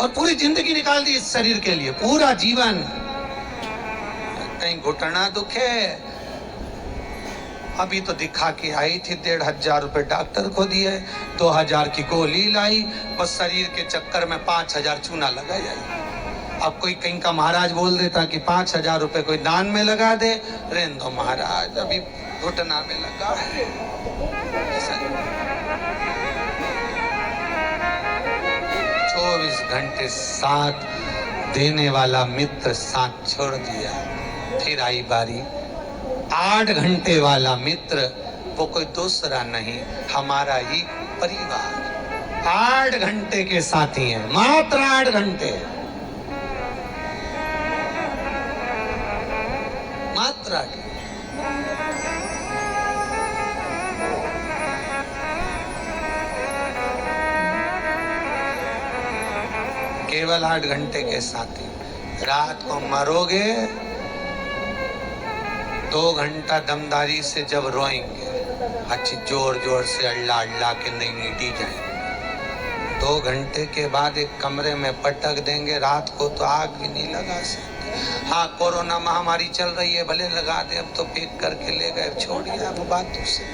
और पूरी जिंदगी निकाल दी इस शरीर के लिए, पूरा जीवन। कहीं घुटना दुखे, अभी तो दिखा के आई थी, 1500 रुपए डॉक्टर को दिए, 2000 की गोली लाई, बस शरीर के चक्कर में 5000 चूना लगा जाए। अब कोई कहीं का महाराज बोल देता कि 5000 रुपए कोई दान में लगा दे, रहने दो महाराज, अभी घुटना में लगा है। 24 घंटे साथ देने वाला मित्र साथ छोड़ दिया। फिर आई बारी 8 घंटे वाला मित्र, वो कोई दूसरा नहीं, हमारा ही परिवार। 8 घंटे के साथी हैं, मात्र 8 घंटे, मात्र 8। केवल 8 घंटे के साथी। रात को मरोगे 2 घंटा दमदारी से जब रोएंगे, अच्छी जोर जोर से अल्लाह अल्लाह के नहीं नीटी जाए। 2 घंटे के बाद एक कमरे में पटक देंगे। रात को तो आग भी नहीं लगा सकते। हाँ, कोरोना महामारी चल रही है, भले लगा दे, अब तो पैक करके ले गए, छोड़िए वो बात दूसरी।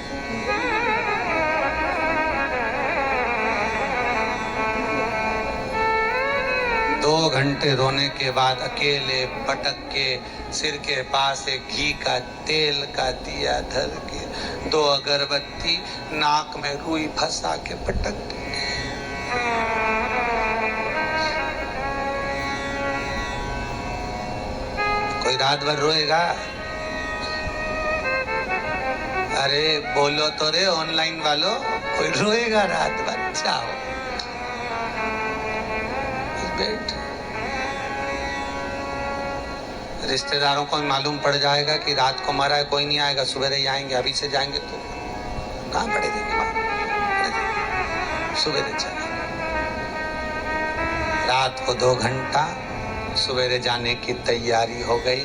2 घंटे रोने के बाद अकेले पटक के सिर के पास एक घी का तेल का दिया धर के 2 अगरबत्ती नाक में रुई फंसा के पटक देंगे। कोई रात भर रोएगा? अरे बोलो तो रे ऑनलाइन वालों, कोई रोएगा रात भर? जाओ बैठ। रिश्तेदारों को मालूम पड़ जाएगा कि रात को मरा है, कोई नहीं आएगा, सुबह ही आएंगे। अभी से जाएंगे तो कहाँ पड़े देंगे, सुबह चले। रात को 2 घंटा, सवेरे जाने की तैयारी हो गई।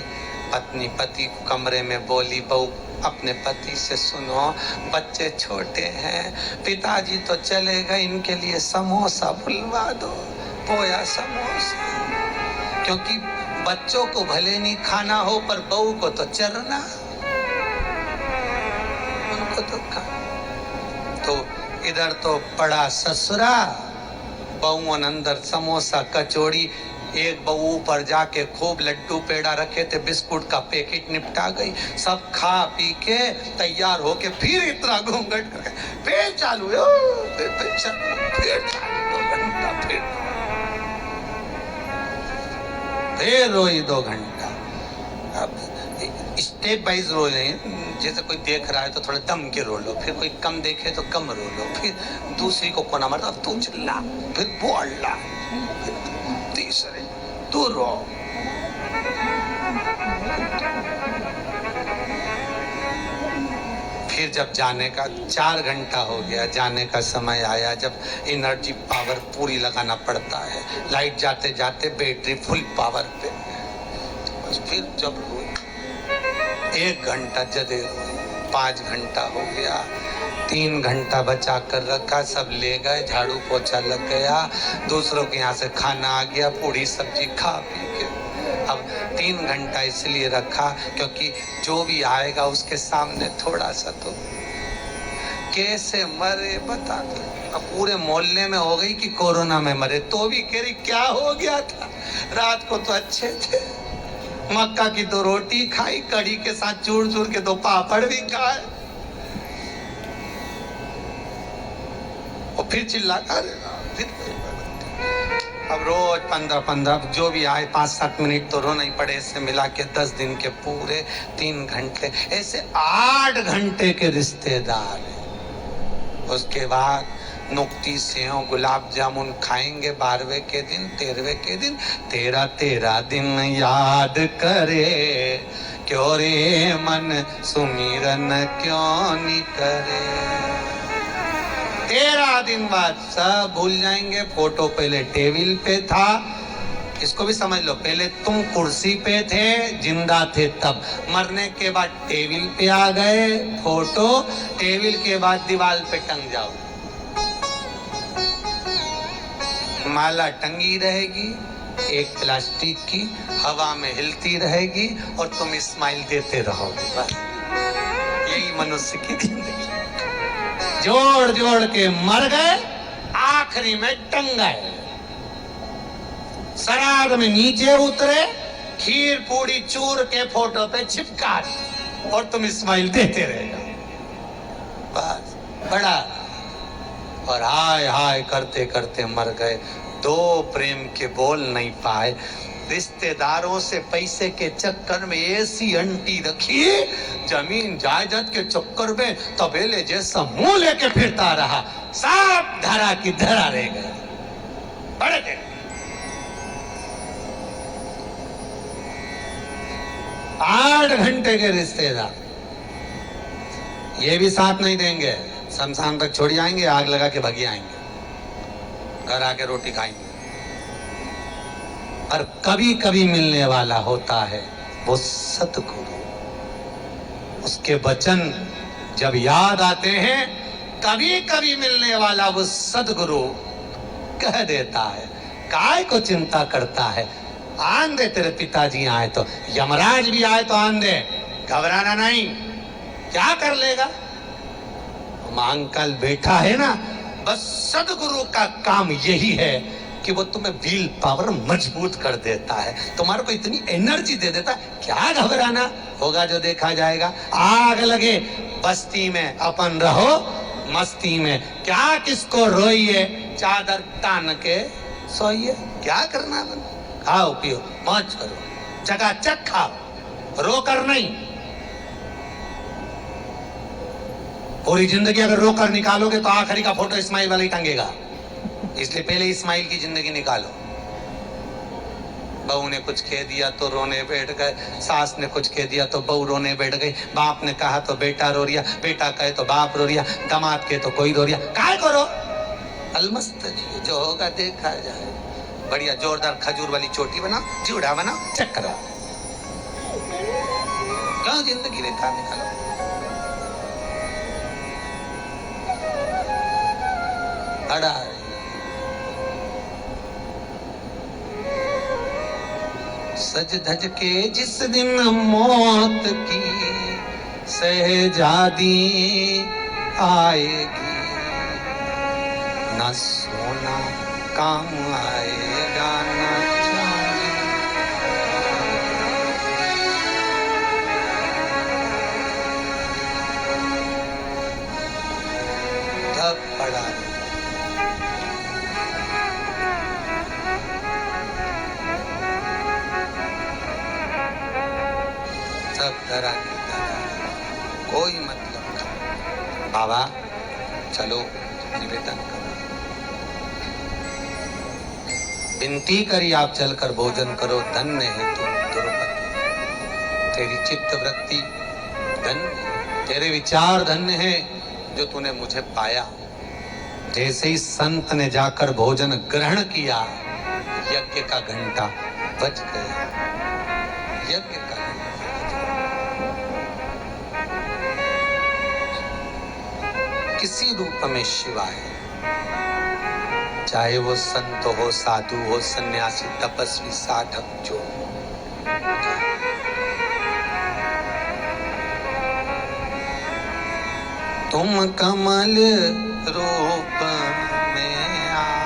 पत्नी पति कमरे में बोली, बहू अपने पति से सुनो, बच्चे छोटे हैं, पिताजी तो चले गए, इनके लिए समोसा बुलवा दो, पोया समोसा, क्योंकि बच्चों को भले नहीं खाना हो पर बहू को तो चरना, उनको तो खाना। तो इधर तो पड़ा ससुरा, बहू अंदर समोसा कचौड़ी। एक बहू ऊपर जाके खूब लड्डू पेड़ा रखे थे, बिस्कुट का पैकेट निपटा गई। सब खा पी के तैयार होके फिर इतना घूंघट करके फिर चालू, फिर चालू 2 घंटा, फिर रोई 2 घंटा। अब स्टेप वाइज रो रहे, जैसे कोई देख रहा है तो थोड़ा दम के रो लो, फिर कोई कम देखे तो कम रो लो, फिर दूसरी को कोना मारता, अब तू चिल्ला, फिर वो अल्लाह, फिर तीसरे तू रो। फिर जब जाने का 4 घंटा हो गया, जाने का समय आया, जब एनर्जी पावर पूरी लगाना पड़ता है, लाइट जाते जाते बैटरी फुल पावर पे, बस फिर जब 1 घंटा जदे 5 घंटा हो गया, 3 घंटा बचा कर रखा, सब ले गए, झाड़ू पोछा लग गया, दूसरों के यहाँ से खाना आ गया, पूरी सब्जी खा पी के। अब 3 घंटा इसलिए रखा क्योंकि जो भी आएगा उसके सामने थोड़ा सा तो कैसे मरे बता दो। अब पूरे मोहल्ले में हो गई कि कोरोना में मरे, तो भी कह रही क्या हो गया था, रात को तो अच्छे थे, मक्का की 2 रोटी खाई, कड़ी के साथ चूर चूर के 2 पापड़ भी खाए, और फिर चिल्ला फिर अब रोज 15-15 जो भी आए 5-7 मिनट तो रोना ही पड़े। इससे मिला के 10 दिन के पूरे 3 घंटे, ऐसे 8 घंटे के रिश्तेदार हैं। उसके बाद नुक्ती सेव गुलाब जामुन खाएंगे 12वें के दिन 13वें के दिन। 13 दिन याद करे क्यों रे मन सुमिरन क्यों नहीं करे। 13 दिन बाद सब भूल जाएंगे। फोटो पहले टेबल पे था, इसको भी समझ लो, पहले तुम कुर्सी पे थे, जिंदा थे तब, मरने के बाद टेबल पे आ गए फोटो, टेबल के बाद दीवार पे टंग जाओ। माला टंगी रहेगी एक प्लास्टिक की, हवा में हिलती रहेगी और तुम स्माइल देते रहोगे। बस यही मनुष्य की जिंदगी। जोड़ जोड़ के मर गए, आखिरी में टंग गए। श्राद्ध में नीचे उतरे, खीर पूड़ी चूर के फोटो पे चिपका दी और तुम स्माइल देते रहेगा। बस बड़ा, और हाय हाय करते करते मर गए। 2 प्रेम के बोल नहीं पाए। रिश्तेदारों से पैसे के चक्कर में ऐसी अंटी रखी, जमीन जायदाद के चक्कर में तबेले जैसा मुंह लेके फिरता रहा, सब धरा की धरा रह गए। बड़े थे 8 घंटे के रिश्तेदार, ये भी साथ नहीं देंगे, शमशान तक छोड़ आएंगे, आग लगा के भगी आएंगे, घर आके रोटी खाएंगे। और कभी कभी मिलने वाला होता है वो सतगुरु। उसके वचन जब याद आते हैं, कभी कभी मिलने वाला वो सतगुरु कह देता है, काय को चिंता करता है, आन दे, तेरे पिताजी आए तो, यमराज भी आए तो आन दे, घबराना नहीं, क्या कर लेगा। अंकल बैठा है ना, बस सदगुरु का काम यही है कि वो तुम्हें विल पावर मजबूत कर देता है, तुम्हारे को इतनी एनर्जी दे देता है, क्या घबराना, होगा जो देखा जाएगा। आग लगे बस्ती में, अपन रहो मस्ती में, क्या किसको रोइए, चादर तान के सोइए, क्या करना बन, खाओ पियो मौज करो, चकाचक खाओ, रो कर नहीं। पूरी जिंदगी अगर रोकर निकालोगे तो आखिरी का फोटो इस्माइल वाला ही टंगेगा, इसलिए पहले इस्माइल की जिंदगी निकालो। बहू ने कुछ कह दिया तो रोने बैठ गए, सास ने कुछ कह दिया तो बहू रोने बैठ गई, बाप ने कहा तो बेटा रो रिया, बेटा कहे तो बाप रो रिया, दामाद के तो कोई रो रिया, काय करो, अलमस्त जी, जो होगा देखा जाए। बढ़िया जोरदार खजूर वाली चोटी बनाओ, चिवड़ा बनाओ, चक्कर क्यों जिंदगी बेकार निकालो। अड़ा सज धज के जिस दिन मौत की शहजादी आएगी, न सोना काम आएगा न चांदी। तब पड़ा धरा कोई मतलब नहीं। बाबा चलो निवेदन करो, विनती करी आप चलकर भोजन करो, धन्य है तुम द्रौपदी, तेरी चित्त वृत्ति धन्य, तेरे विचार धन्य है जो तूने मुझे पाया। जैसे ही संत ने जाकर भोजन ग्रहण किया, यज्ञ का घंटा बज गया, यज्ञ का किसी रूप में शिवाय, चाहे वो संत हो, साधु हो, सन्यासी, तपस्वी, साधक, जो तुम कमल रूप में आ